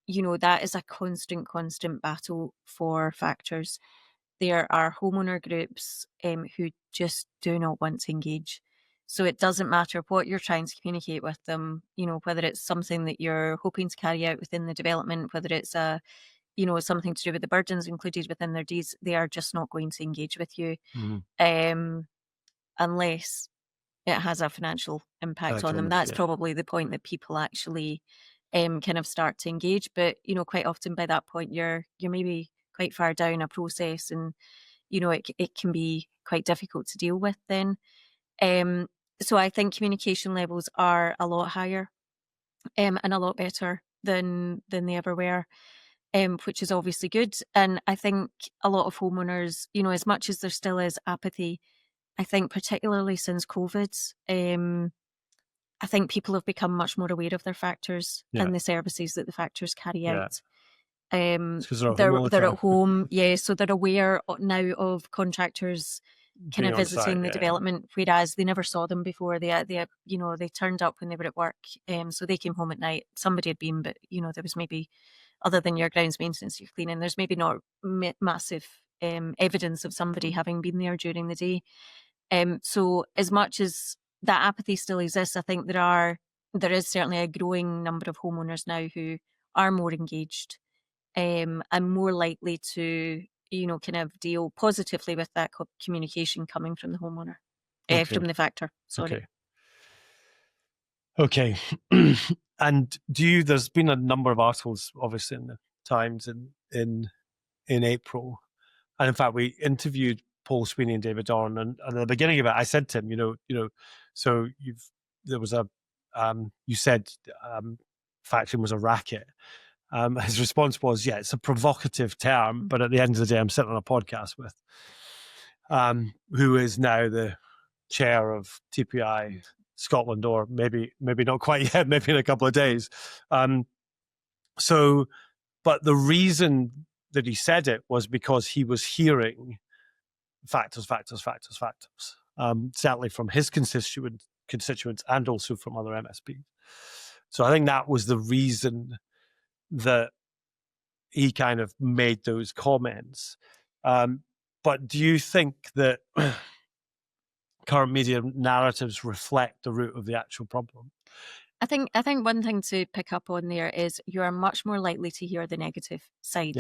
[SPEAKER 3] that is a constant battle for factors. There are homeowner groups who just do not want to engage. So it doesn't matter what you're trying to communicate with them, whether it's something that you're hoping to carry out within the development, whether it's something to do with the burdens included within their deeds, they are just not going to engage with you.
[SPEAKER 1] Mm-hmm.
[SPEAKER 3] unless it has a financial impact on them. That's probably the point that people actually kind of start to engage. But, you know, quite often by that point, you're maybe quite far down a process, and, you know, it can be quite difficult to deal with then. So I think communication levels are a lot higher and a lot better than they ever were, which is obviously good. And I think a lot of homeowners, you know, as much as there still is apathy, I think particularly since COVID, I think people have become much more aware of their factors and the services that the factors carry out. They're at home, so they're aware now of contractors kind of visiting the development, whereas they never saw them before. They you know, they turned up when they were at work, so they came home at night. Somebody had been, but, you know, there was maybe, other than your grounds maintenance, your cleaning, there's maybe not massive evidence of somebody having been there during the day. So as much as that apathy still exists, I think there is certainly a growing number of homeowners now who are more engaged and more likely to, you know, kind of deal positively with that communication coming from the homeowner, from the factor. Sorry.
[SPEAKER 1] Okay. And there's been a number of articles, obviously, in the Times in April. And in fact, we interviewed Paull Sweeney and David Dorn, and at the beginning of it, I said to him, you said factoring was a racket. His response was, it's a provocative term, but at the end of the day, I'm sitting on a podcast with who is now the chair of TPI Scotland, or maybe not quite yet, maybe in a couple of days. But the reason that he said it was because he was hearing factors, certainly from his constituents and also from other MSPs. So I think that was the reason that he kind of made those comments. But do you think that current media narratives reflect the root of the actual problem?
[SPEAKER 3] I think one thing to pick up on there is you are much more likely to hear the negative side.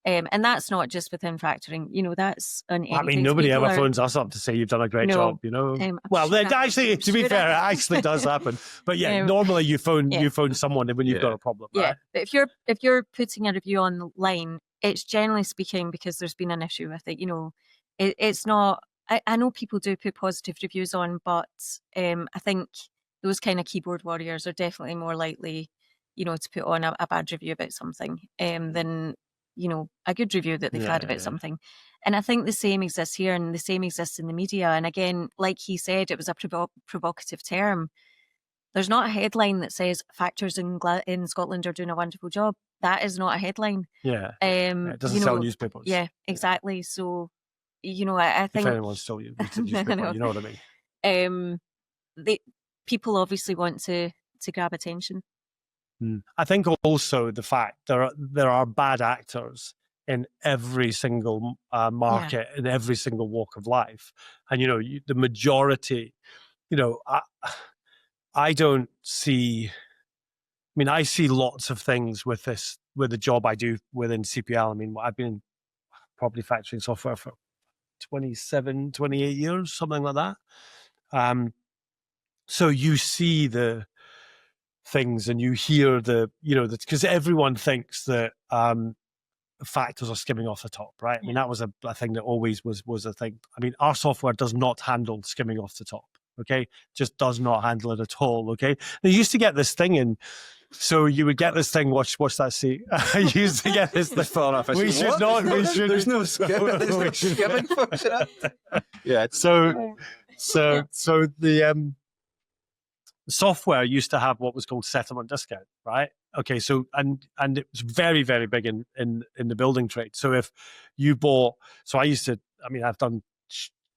[SPEAKER 3] And that's not just within factoring, you know, that's on anything.
[SPEAKER 1] I mean, nobody ever phones us up to say you've done a great job, you know. Well, actually, to be fair, it actually does happen. But normally you phone someone when you've got a problem. Right?
[SPEAKER 3] But if you're putting a review online, it's generally speaking because there's been an issue with it. You know, it's not. I know people do put positive reviews on, but I think those kind of keyboard warriors are definitely more likely, you know, to put on a bad review about something than, you know, a good review that they've had about something. And I think the same exists here, and the same exists in the media. And again, like he said, it was a provocative term. There's not a headline that says factors in Scotland are doing a wonderful job. That is not a headline.
[SPEAKER 1] It doesn't sell newspapers.
[SPEAKER 3] Yeah, exactly. So, you know, I think
[SPEAKER 1] if anyone still reads a newspaper, you know what I mean.
[SPEAKER 3] People obviously want to grab attention.
[SPEAKER 1] I think also the fact there are bad actors in every single market, in every single walk of life, and you know the majority. You know, I don't see. I mean, I see lots of things with the job I do within CPL. I mean, I've been in property factoring software for 27, 28 years, something like that. So you see the things and you hear because everyone thinks that factors are skimming off the top, right? I mean, that was a thing that always was a thing. I mean, our software does not handle skimming off the top, okay? Just does not handle it at all, okay? They used to get this thing in, so you would get this thing, watch that see. I used to get this thing. We should not. There's no skimming. There's no skimming function. Yeah. So the software used to have what was called settlement discount, right? Okay, so and it was very, very big in the building trade. So if you bought, I've done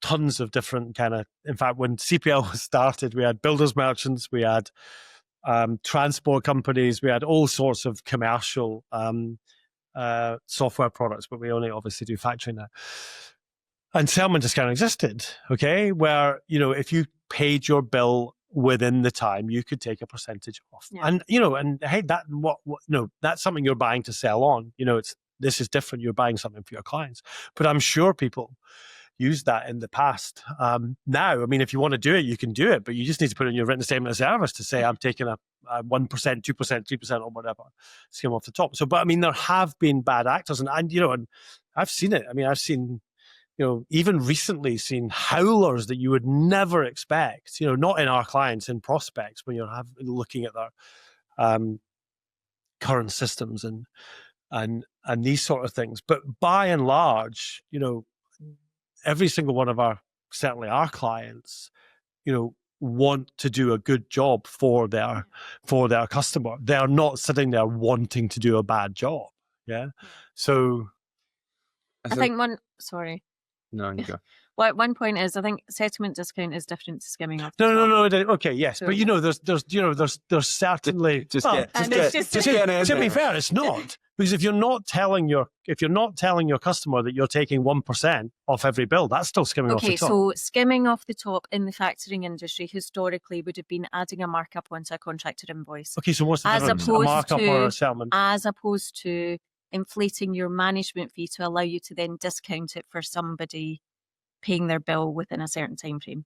[SPEAKER 1] tons of different kind of. In fact, when CPL was started, we had builders merchants, we had transport companies, we had all sorts of commercial software products, but we only obviously do factoring now. And settlement discount existed, okay, where if you paid your bill within the time, you could take a percentage off. And hey, that's something you're buying to sell on. This is different. You're buying something for your clients. But I'm sure people used that in the past. Now, I mean, if you want to do it, you can do it, but you just need to put in your written statement of service to say, I'm taking a 1%, 2%, 3% or whatever skim off the top. So, but I mean, there have been bad actors, and and I've seen it. I mean, I've seen, even recently seen howlers that you would never expect, not in our clients, in prospects, when you're looking at their current systems and these sort of things. But by and large, every single one of certainly our clients, want to do a good job for their customer. They are not sitting there wanting to do a bad job. Yeah. So
[SPEAKER 3] I think sorry.
[SPEAKER 2] No, you go.
[SPEAKER 3] Well, one point is, I think settlement discount is different to skimming off.
[SPEAKER 1] No. Okay, yes, so, but there's certainly.
[SPEAKER 2] To
[SPEAKER 1] be fair, it's not, because if you're not telling your customer that you're taking 1% off every bill, that's still skimming off the top.
[SPEAKER 3] Okay, so skimming off the top in the factoring industry historically would have been adding a markup onto a contracted invoice.
[SPEAKER 1] Okay, so what's the difference? A markup or a settlement?
[SPEAKER 3] As opposed to inflating your management fee to allow you to then discount it for somebody paying their bill within a certain time frame.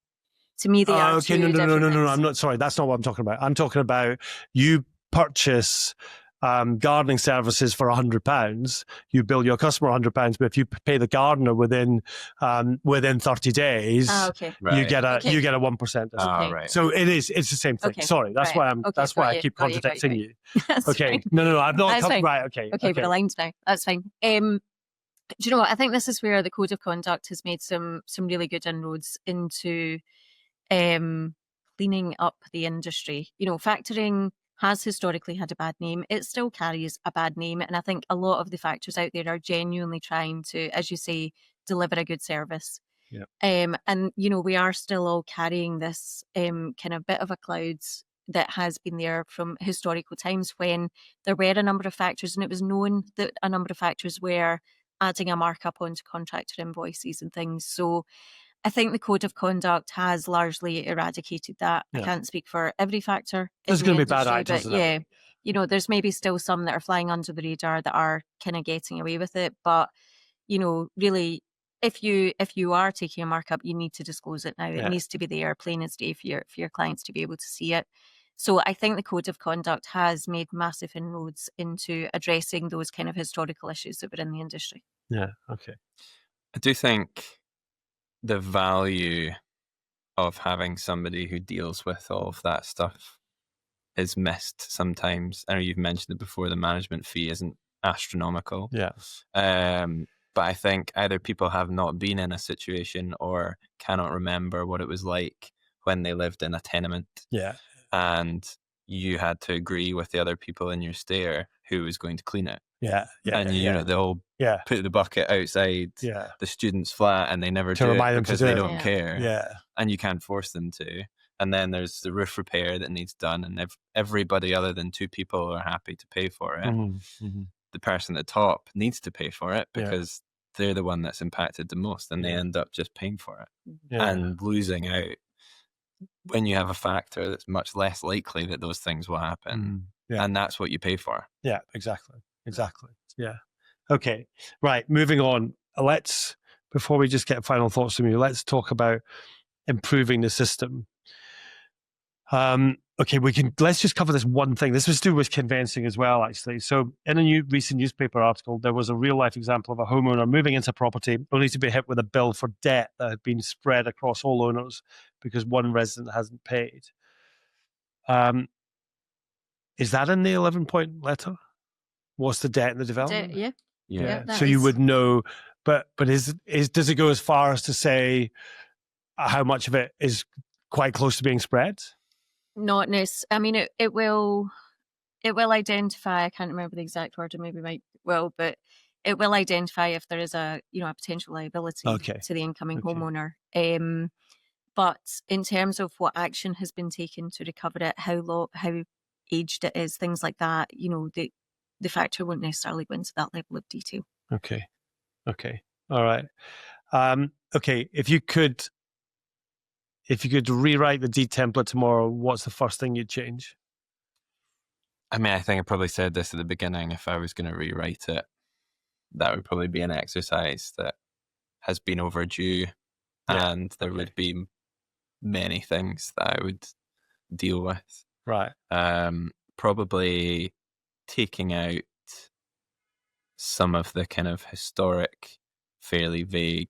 [SPEAKER 3] To me, they are two different things.
[SPEAKER 1] No. I'm not. Sorry, that's not what I'm talking about. I'm talking about you purchase gardening services for £100. You bill your customer £100, but if you pay the gardener within 30 days, you get a 1% discount.
[SPEAKER 2] Right.
[SPEAKER 1] So it's the same thing. Okay. Sorry, that's why I keep contradicting you. Okay, no, I've not. Right, okay.
[SPEAKER 3] Okay, but aligned now. That's fine. Do you know what? I think this is where the Code of Conduct has made some really good inroads into cleaning up the industry. Factoring has historically had a bad name. It still carries a bad name. And I think a lot of the factors out there are genuinely trying to, as you say, deliver a good service.
[SPEAKER 1] Yeah.
[SPEAKER 3] And, we are still all carrying this kind of bit of a cloud that has been there from historical times when there were a number of factors, and it was known that a number of factors were adding a markup onto contractor invoices and things. So I think the Code of Conduct has largely eradicated that. Yeah. I can't speak for every factor.
[SPEAKER 1] There's going to be bad actors.
[SPEAKER 3] But yeah, there's maybe still some that are flying under the radar that are kind of getting away with it. But, really, if you are taking a markup, you need to disclose it now. It needs to be there, plain as day, for your clients to be able to see it. So I think the Code of Conduct has made massive inroads into addressing those kind of historical issues that were in the industry.
[SPEAKER 1] Yeah, okay.
[SPEAKER 2] I do think the value of having somebody who deals with all of that stuff is missed sometimes. I know you've mentioned it before, the management fee isn't astronomical.
[SPEAKER 1] Yeah.
[SPEAKER 2] But I think either people have not been in a situation or cannot remember what it was like when they lived in a tenement.
[SPEAKER 1] Yeah.
[SPEAKER 2] And you had to agree with the other people in your stair who was going to clean it.
[SPEAKER 1] Yeah.
[SPEAKER 2] And they'll put the bucket outside the student's flat, and they never do it because they don't care.
[SPEAKER 1] Yeah.
[SPEAKER 2] And you can't force them to. And then there's the roof repair that needs done, and if everybody other than two people are happy to pay for it, the person at the top needs to pay for it because they're the one that's impacted the most, and they end up just paying for it and losing out. When you have a factor that's much less likely that those things will happen, and that's what you pay for.
[SPEAKER 1] Yeah, exactly. Yeah. Okay. Right. Moving on. Before we just get final thoughts from you, let's talk about improving the system. Okay, let's just cover this one thing. This was to do with conveyancing as well, actually. So in a recent newspaper article, there was a real life example of a homeowner moving into property only to be hit with a bill for debt that had been spread across all owners because one resident hasn't paid. Is that in the 11-point letter? What's the debt in the development?
[SPEAKER 3] Yeah.
[SPEAKER 1] So you would know, but does it go as far as to say how much of it is quite close to being spread?
[SPEAKER 3] Not necessarily. I mean, it will identify. I can't remember the exact word, or maybe might will, but it will identify if there is a potential liability to the incoming homeowner. But in terms of what action has been taken to recover it, how aged it is, things like that, the factor won't necessarily go into that level of detail.
[SPEAKER 1] Okay. All right. Okay. If you could rewrite the deed template tomorrow, what's the first thing you'd change?
[SPEAKER 2] I mean, I think I probably said this at the beginning. If I was going to rewrite it, that would probably be an exercise that has been overdue, and there would be many things that I would deal with.
[SPEAKER 1] Right.
[SPEAKER 2] Probably taking out some of the kind of historic, fairly vague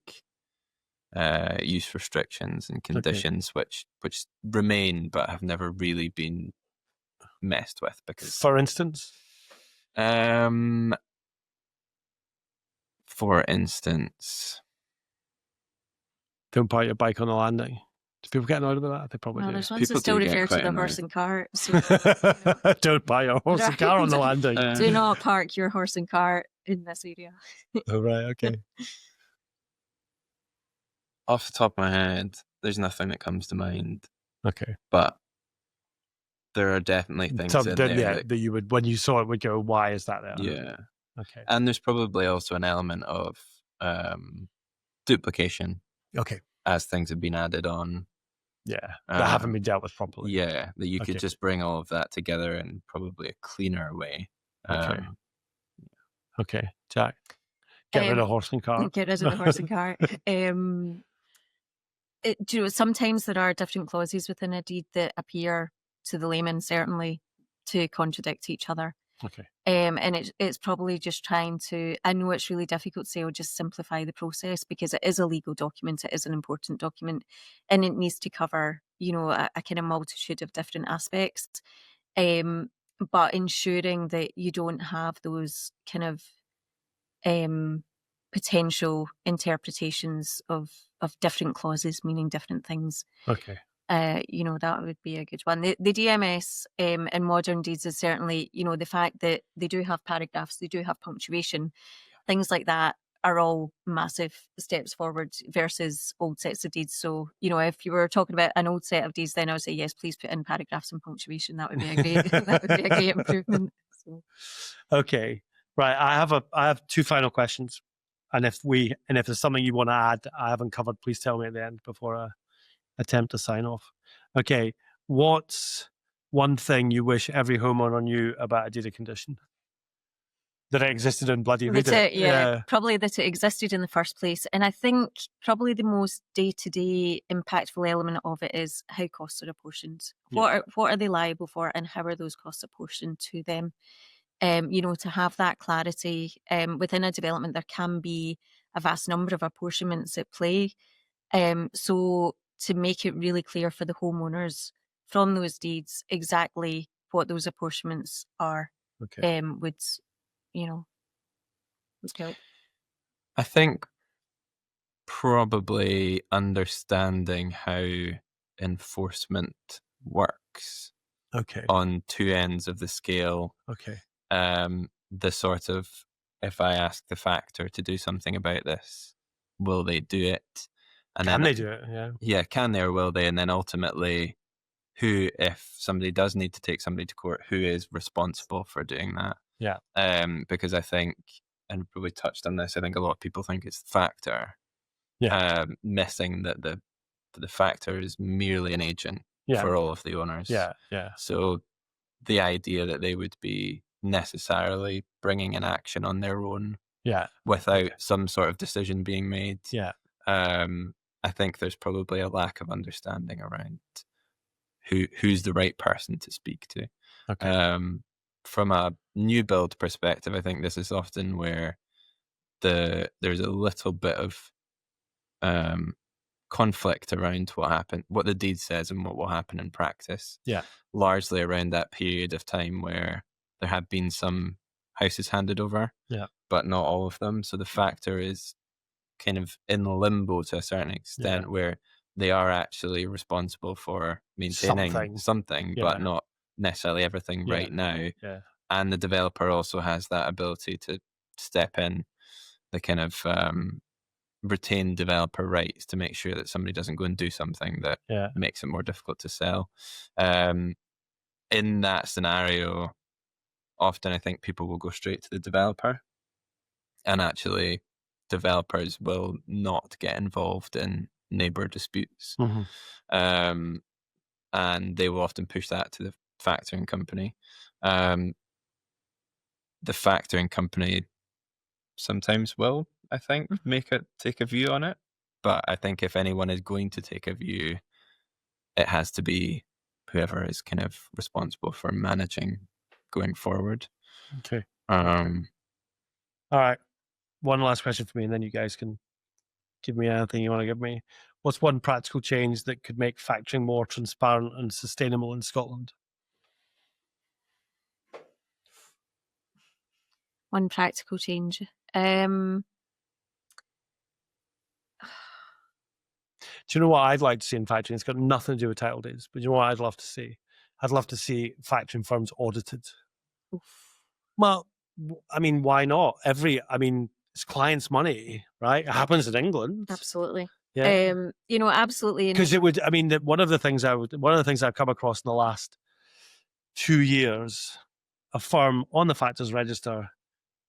[SPEAKER 2] use restrictions and conditions which remain but have never really been messed with. Because,
[SPEAKER 1] for instance, don't park your bike on the landing. Do people get annoyed about that? They probably
[SPEAKER 3] Well,
[SPEAKER 1] do.
[SPEAKER 3] there's ones
[SPEAKER 2] People
[SPEAKER 3] that still
[SPEAKER 2] do get
[SPEAKER 3] refer to
[SPEAKER 2] quite
[SPEAKER 3] the
[SPEAKER 2] annoyed.
[SPEAKER 3] horse and cart. So,
[SPEAKER 1] Don't park your horse and car on the landing.
[SPEAKER 3] do not park your horse and cart in this area.
[SPEAKER 1] Oh, right, okay.
[SPEAKER 2] Off the top of my head, there's nothing that comes to mind,
[SPEAKER 1] Okay.
[SPEAKER 2] but there are definitely things in there
[SPEAKER 1] that you would, when you saw it, would go, why is that there?
[SPEAKER 2] yeah.
[SPEAKER 1] Okay.
[SPEAKER 2] And there's probably also an element of duplication
[SPEAKER 1] Okay.
[SPEAKER 2] as things have been added on.
[SPEAKER 1] Yeah. That haven't been dealt with properly.
[SPEAKER 2] Yeah, that you could just bring all of that together in probably a cleaner way.
[SPEAKER 1] Okay. Okay. Jack, get rid of horse and cart.
[SPEAKER 3] Get rid of the horse and cart. Sometimes there are different clauses within a deed that appear to the layman, certainly, to contradict each other.
[SPEAKER 1] Okay.
[SPEAKER 3] And it's probably just trying to, I know it's really difficult to say, I'll just simplify the process, because it is a legal document, it is an important document, and it needs to cover, a kind of multitude of different aspects. But ensuring that you don't have those kind of potential interpretations of different clauses meaning different things.
[SPEAKER 1] Okay.
[SPEAKER 3] That would be a good one. The DMS in modern deeds is certainly, the fact that they do have paragraphs, they do have punctuation, things like that are all massive steps forward versus old sets of deeds. So, if you were talking about an old set of deeds, then I would say, yes, please put in paragraphs and punctuation. That would be a great, that would be a great improvement. So.
[SPEAKER 1] Okay. Right. I have two final questions. And if there's something you want to add I haven't covered, please tell me at the end before I attempt to sign off. Okay. What's one thing you wish every homeowner knew about a deed of condition? That it existed and bloody read it.
[SPEAKER 3] Yeah, probably that it existed in the first place. And I think probably the most day-to-day impactful element of it is how costs are apportioned. What are they liable for, and how are those costs apportioned to them? To have that clarity within a development, there can be a vast number of apportionments at play. So to make it really clear for the homeowners from those deeds exactly what those apportionments are, would help.
[SPEAKER 2] I think probably understanding how enforcement works on two ends of the scale. The sort of, if I ask the factor to do something about this, will they do it? And
[SPEAKER 1] can they do it? Yeah,
[SPEAKER 2] can they or will they? And then ultimately, who, if somebody does need to take somebody to court, who is responsible for doing that?
[SPEAKER 1] Yeah.
[SPEAKER 2] Because I think, and we touched on this, I think a lot of people think it's the factor. Missing that the factor is merely an agent for all of the owners.
[SPEAKER 1] Yeah.
[SPEAKER 2] So the idea that they would be necessarily bringing an action on their own without some sort of decision being made. I think there's probably a lack of understanding around who's the right person to speak to. From a new build perspective, I think this is often where there's a little bit of conflict around what the deed says and what will happen in practice. Largely around that period of time where there have been some houses handed over, but not all of them. So the factor is kind of in limbo to a certain extent, where they are actually responsible for maintaining something but not necessarily everything right now. And the developer also has that ability to step in, the kind of retain developer rights to make sure that somebody doesn't go and do something that makes it more difficult to sell. In that scenario, often I think people will go straight to the developer, and actually developers will not get involved in neighbour disputes. And they will often push that to the factoring company. The factoring company sometimes will I think, take a view on it. But I think if anyone is going to take a view, it has to be whoever is kind of responsible for managing going forward.
[SPEAKER 1] Okay.
[SPEAKER 2] Um,
[SPEAKER 1] All right. One last question for me, and then you guys can give me anything you want to give me. What's one practical change that could make factoring more transparent and sustainable in Scotland?
[SPEAKER 3] One practical change.
[SPEAKER 1] Do you know what I'd like to see in factoring? It's got nothing to do with title deeds, but you know what I'd love to see? I'd love to see factoring firms audited.
[SPEAKER 3] Oof.
[SPEAKER 1] Well, I mean, why not? It's clients' money, right? It happens in England.
[SPEAKER 3] Absolutely.
[SPEAKER 1] Yeah.
[SPEAKER 3] Absolutely.
[SPEAKER 1] Because it would, one of the things I've come across in the last 2 years, a firm on the factors register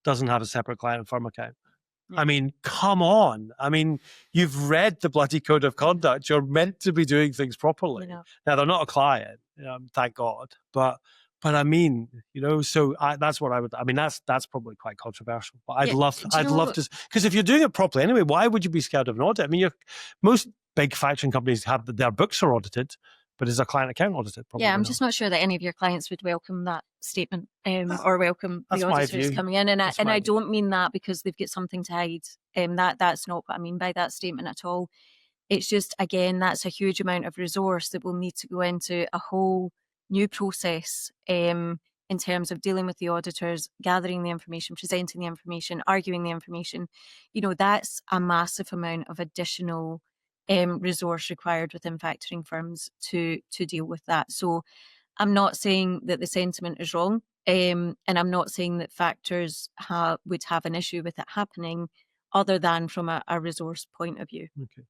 [SPEAKER 1] doesn't have a separate client firm account. I mean, come on. I mean, you've read the bloody code of conduct. You're meant to be doing things properly.
[SPEAKER 3] You know.
[SPEAKER 1] Now, they're not a client, thank God. But I mean, so that's what I would. I mean, that's probably quite controversial. But I'd love to, because if you're doing it properly anyway, why would you be scared of an audit? I mean, most big factoring companies have their books are audited, but is their client account audited? Probably
[SPEAKER 3] I'm
[SPEAKER 1] not.
[SPEAKER 3] just not sure that any of your clients would welcome that statement or welcome the auditors coming in. And I don't mean that because they've got something to hide. That's not what I mean by that statement at all. It's just, again, that's a huge amount of resource that will need to go into a whole new process in terms of dealing with the auditors, gathering the information, presenting the information, arguing the information. That's a massive amount of additional resource required within factoring firms to deal with that. So I'm not saying that the sentiment is wrong, and I'm not saying that factors would have an issue with it happening other than from a resource point of view.
[SPEAKER 1] Okay.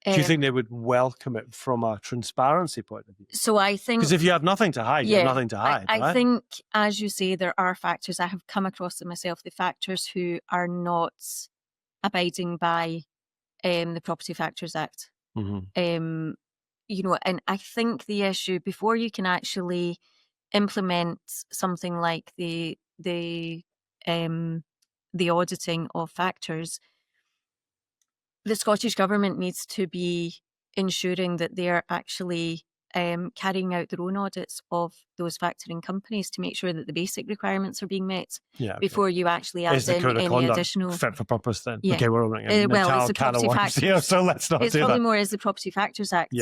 [SPEAKER 1] Do you think they would welcome it from a transparency point of view?
[SPEAKER 3] So I think...
[SPEAKER 1] Because if you have nothing to hide, you have nothing to hide,
[SPEAKER 3] I
[SPEAKER 1] right?
[SPEAKER 3] think, as you say, there are factors. I have come across them myself, the factors who are not abiding by the Property Factors Act.
[SPEAKER 1] Mm-hmm.
[SPEAKER 3] And I think the issue, before you can actually implement something like the auditing of factors, the Scottish Government needs to be ensuring that they are actually carrying out their own audits of those factoring companies to make sure that the basic requirements are being met before you actually add in any additional...
[SPEAKER 1] fit for purpose then?
[SPEAKER 3] Yeah.
[SPEAKER 1] Okay, we're running a
[SPEAKER 3] it's the Property Factors
[SPEAKER 1] here, so let's not do that.
[SPEAKER 3] It's probably more as the Property Factors Act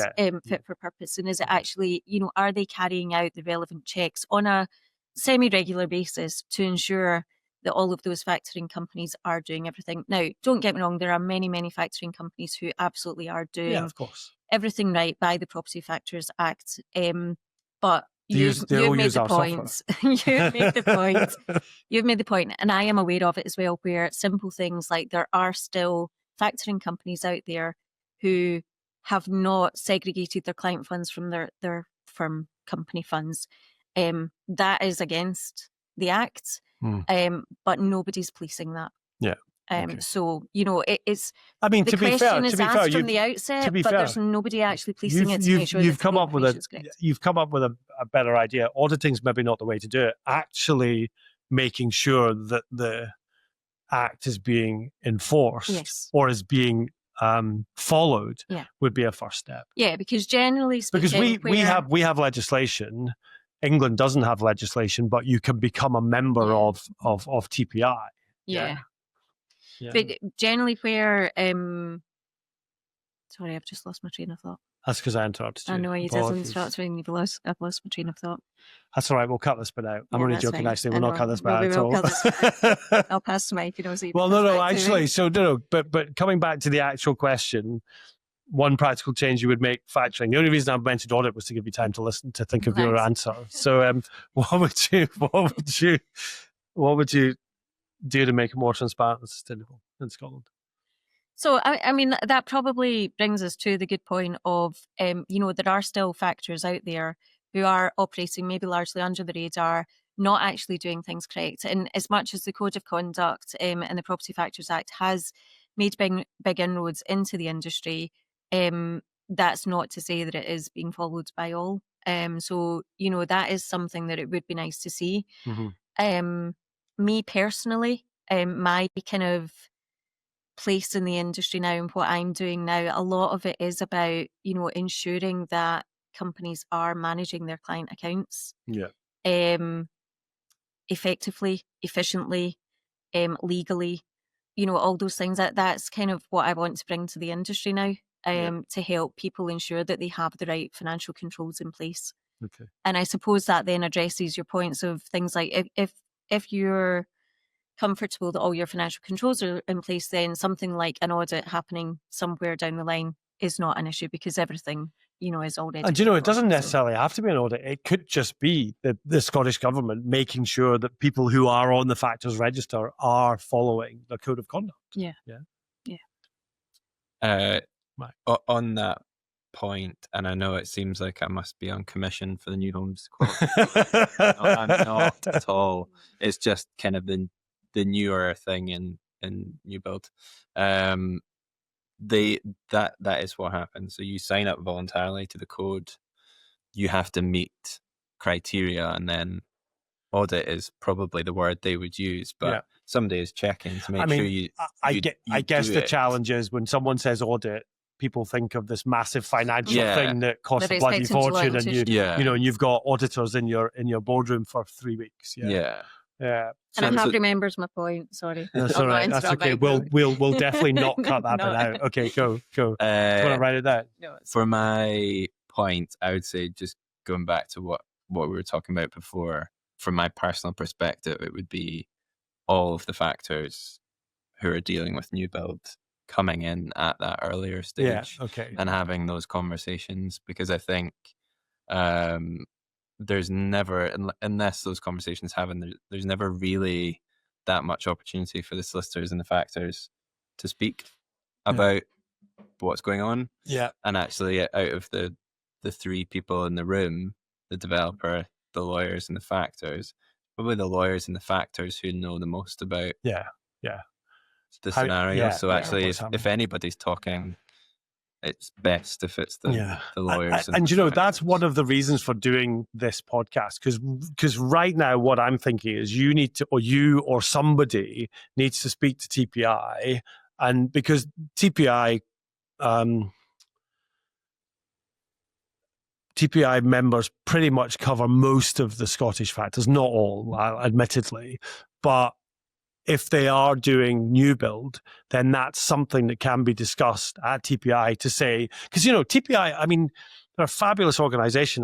[SPEAKER 3] fit for purpose, and is it actually, are they carrying out the relevant checks on a semi-regular basis to ensure that all of those factoring companies are doing everything? Now, don't get me wrong, there are many, many factoring companies who absolutely are doing
[SPEAKER 1] of course,
[SPEAKER 3] everything right by the Property Factors Act. But you've made the point. You've made the point. You've made the point, and I am aware of it as well, where simple things like there are still factoring companies out there who have not segregated their client funds from their firm company funds. That is against the Act. But nobody's policing that.
[SPEAKER 1] Yeah.
[SPEAKER 3] So it's.
[SPEAKER 1] I mean,
[SPEAKER 3] the question is asked from the outset, but there's nobody actually policing it to make sure
[SPEAKER 1] you've come up with a better idea. Auditing's maybe not the way to do it. Actually, making sure that the Act is being enforced or is being followed would be a first step.
[SPEAKER 3] Yeah, because generally speaking,
[SPEAKER 1] because we have legislation. England doesn't have legislation, but you can become a member of TPI.
[SPEAKER 3] Yeah. But generally where... sorry, I've just lost my train of thought.
[SPEAKER 1] That's because I interrupted you.
[SPEAKER 3] I know you did interrupt me, and I've lost my train of thought.
[SPEAKER 1] That's all right, we'll cut this bit out. I'm only joking, actually. We'll not cut this bit out
[SPEAKER 3] at all. I'll pass the mic,
[SPEAKER 1] Well, no, actually, but coming back to the actual question, one practical change you would make factoring. The only reason I mentioned audit was to give you time to listen, to think of your answer. So, what would you do to make it more transparent and sustainable in Scotland?
[SPEAKER 3] So, I mean, that probably brings us to the good point of, there are still factors out there who are operating maybe largely under the radar, not actually doing things correct. And as much as the Code of Conduct and the Property Factors Act has made big inroads into the industry, that's not to say that it is being followed by all. So, that is something that it would be nice to see. Mm-hmm. Me personally, my kind of place in the industry now and what I'm doing now, a lot of it is about, ensuring that companies are managing their client accounts effectively, efficiently, legally, all those things. That's kind of what I want to bring to the industry now, to help people ensure that they have the right financial controls in place.
[SPEAKER 1] Okay.
[SPEAKER 3] And I suppose that then addresses your points of things like if you're comfortable that all your financial controls are in place, then something like an audit happening somewhere down the line is not an issue because everything, is already.
[SPEAKER 1] And it doesn't necessarily have to be an audit. It could just be the Scottish Government making sure that people who are on the factors register are following the code of conduct.
[SPEAKER 3] Yeah.
[SPEAKER 2] On that point, and I know it seems like I must be on commission for the New Homes Quote. No, I'm not at all. It's just kind of the newer thing in new build. That is what happens. So you sign up voluntarily to the code, you have to meet criteria, and then audit is probably the word they would use, but somebody is checking to make sure you.
[SPEAKER 1] I guess the challenge is when someone says audit, people think of this massive financial thing that costs a bloody fortune, and and you've got auditors in your boardroom for 3 weeks.
[SPEAKER 3] And I have remembered my point. Sorry,
[SPEAKER 1] that's all right. That's okay. We'll definitely not cut that bit out. Okay, go. Want to write it down?
[SPEAKER 2] No, for my point, I would say just going back to what we were talking about before. From my personal perspective, it would be all of the factors who are dealing with new build coming in at that earlier stage and having those conversations, because I think there's never, unless those conversations happen, there's never really that much opportunity for the solicitors and the factors to speak about what's going on. And actually, out of the 3 people in the room, the developer, the lawyers, and the factors, probably the lawyers and the factors who know the most about the scenario. So actually, if anybody's talking, it's best if it's the lawyers.
[SPEAKER 1] And that's one of the reasons for doing this podcast, because right now what I'm thinking is you or somebody needs to speak to TPI, and because TPI members pretty much cover most of the Scottish factors, not all, admittedly, but if they are doing new build, then that's something that can be discussed at TPI to say, because, TPI, I mean, they're a fabulous organisation.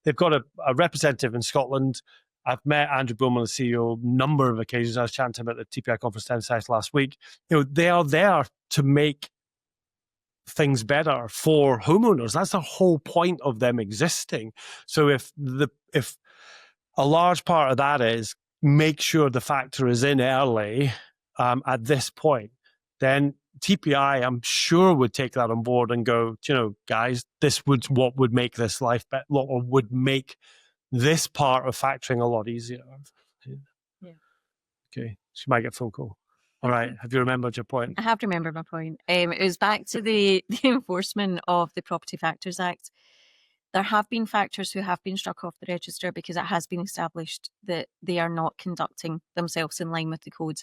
[SPEAKER 1] They've got a representative in Scotland. I've met Andrew Bowman, the CEO, a number of occasions. I was chatting to him at the TPI conference down south last week. They are there to make things better for homeowners. That's the whole point of them existing. So if a large part of that is make sure the factor is in early at this point, then TPI, I'm sure, would take that on board and go, guys, this what would make this life better, or would make this part of factoring a lot easier. Okay, she might get phone call. All right. Have you remembered your point?
[SPEAKER 3] I have remembered my point. It was back to the enforcement of the Property Factors Act. There have been factors who have been struck off the register because it has been established that they are not conducting themselves in line with the code.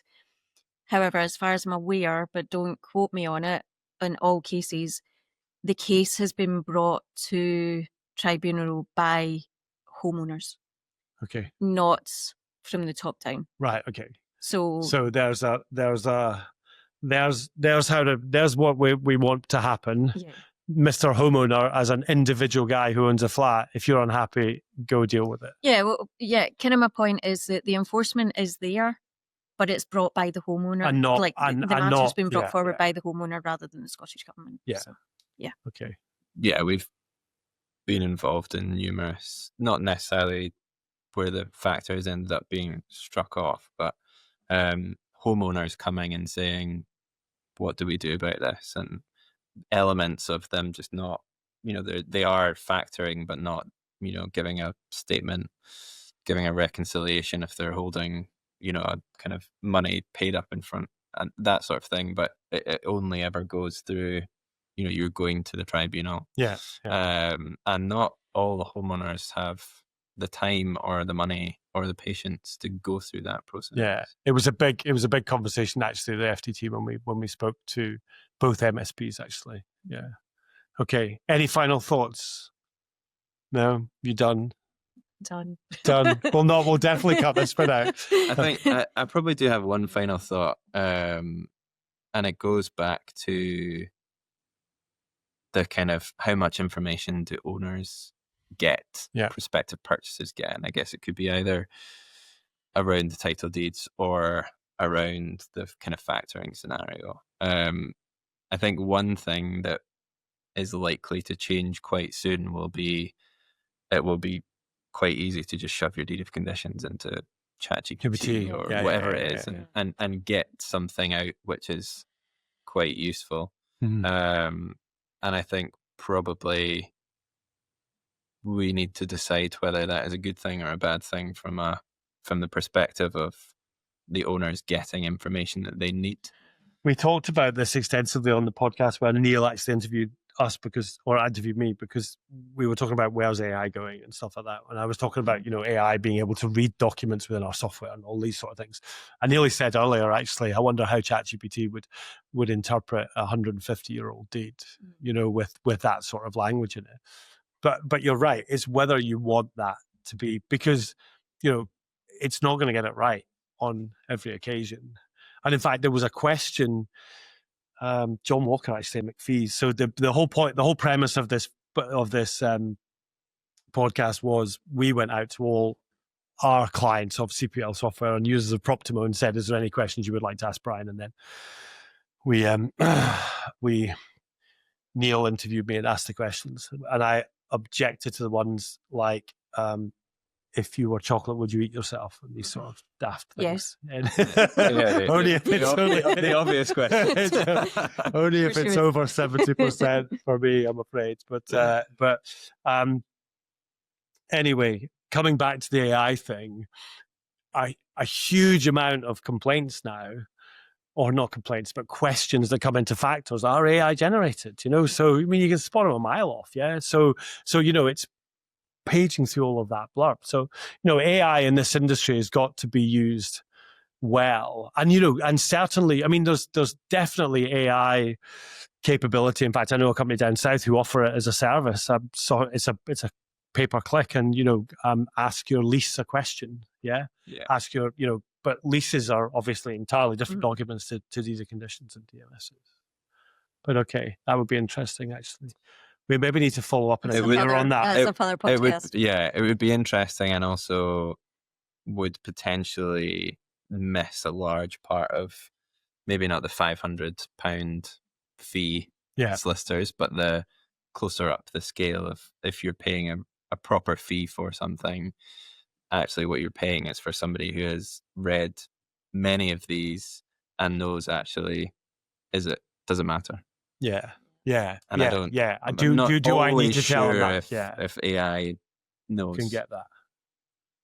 [SPEAKER 3] However, as far as I'm aware, but don't quote me on it, in all cases, the case has been brought to tribunal by homeowners.
[SPEAKER 1] Okay.
[SPEAKER 3] Not from the top down.
[SPEAKER 1] Right. Okay.
[SPEAKER 3] So
[SPEAKER 1] there's what we want to happen.
[SPEAKER 3] Yeah.
[SPEAKER 1] Mr. Homeowner, as an individual guy who owns a flat, if you're unhappy, go deal with it.
[SPEAKER 3] Yeah, well, kind of my point is that the enforcement is there, but it's brought by the homeowner.
[SPEAKER 1] And not,
[SPEAKER 3] the matter's been brought forward by the homeowner rather than the Scottish Government.
[SPEAKER 1] Yeah.
[SPEAKER 3] So, yeah.
[SPEAKER 1] Okay.
[SPEAKER 2] Yeah, we've been involved in numerous, not necessarily where the factors ended up being struck off, but homeowners coming and saying, what do we do about this? And elements of them just not, they are factoring, but not, giving a statement, giving a reconciliation if they're holding, a kind of money paid up in front and that sort of thing. But it only ever goes through, you're going to the tribunal.
[SPEAKER 1] Yeah.
[SPEAKER 2] And not all the homeowners have the time or the money or the patience to go through that process.
[SPEAKER 1] Yeah, it was a big conversation actually, the FTT, when we spoke to both MSPs actually. Yeah. Okay. Any final thoughts? No, you done?
[SPEAKER 3] Done.
[SPEAKER 1] We'll definitely cut this bit out.
[SPEAKER 2] I think I probably do have one final thought, and it goes back to the kind of how much information do owners get, prospective purchasers get, and I guess it could be either around the title deeds or around the kind of factoring scenario. I think one thing that is likely to change quite soon will be quite easy to just shove your deed of conditions into ChatGPT or whatever it is and get something out which is quite useful. And I think probably we need to decide whether that is a good thing or a bad thing from the perspective of the owners getting information that they need.
[SPEAKER 1] We talked about this extensively on the podcast where Neil actually interviewed me because we were talking about where's AI going and stuff like that. And I was talking about, AI being able to read documents within our software and all these sort of things. I nearly said earlier, actually, I wonder how ChatGPT would interpret a 150-year-old deed, with that sort of language in it. But you're right. It's whether you want that to be, because, it's not going to get it right on every occasion. And in fact, there was a question, John Walker actually, McPhee's. So the whole premise of this podcast was we went out to all our clients of CPL software and users of Proptimo and said, "Is there any questions you would like to ask Brian?" And then Neil interviewed me and asked the questions, and I objected to the ones like, if you were chocolate, would you eat yourself? And these sort of daft things.
[SPEAKER 3] Yes.
[SPEAKER 1] Only if it's
[SPEAKER 2] the obvious question.
[SPEAKER 1] Only if it's over 70% for me, I'm afraid. But anyway, coming back to the AI thing, a huge amount of complaints now, or not complaints, but questions that come into factors are AI generated. So I mean, you can spot them a mile off. Yeah. So it's paging through all of that blurb. So, AI in this industry has got to be used well. And, and certainly, I mean, there's definitely AI capability. In fact, I know a company down south who offer it as a service. So it's a pay-per-click and, ask your lease a question. Yeah. Ask your, but leases are obviously entirely different documents to deeds of conditions and DMSs. But okay, that would be interesting, actually. We maybe need to follow up on it on that.
[SPEAKER 2] It would be interesting, and also would potentially miss a large part of maybe not the £500 fee solicitors, but the closer up the scale of if you're paying a proper fee for something, actually what you're paying is for somebody who has read many of these and knows actually, does it matter?
[SPEAKER 1] Yeah. Yeah,
[SPEAKER 2] and I
[SPEAKER 1] don't. Yeah, I do. I need to tell them that?
[SPEAKER 2] If AI knows,
[SPEAKER 1] can get that.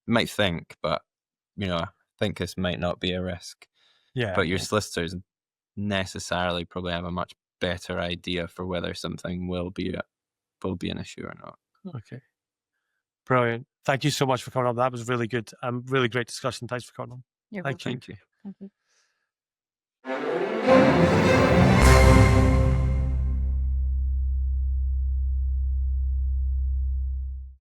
[SPEAKER 2] Might think, but I think this might not be a risk.
[SPEAKER 1] Yeah,
[SPEAKER 2] but your solicitors necessarily probably have a much better idea for whether something will be an issue or not.
[SPEAKER 1] Okay, brilliant. Thank you so much for coming on. That was really good. Really great discussion. Thanks for coming on.
[SPEAKER 3] Thank you.
[SPEAKER 2] Thank you.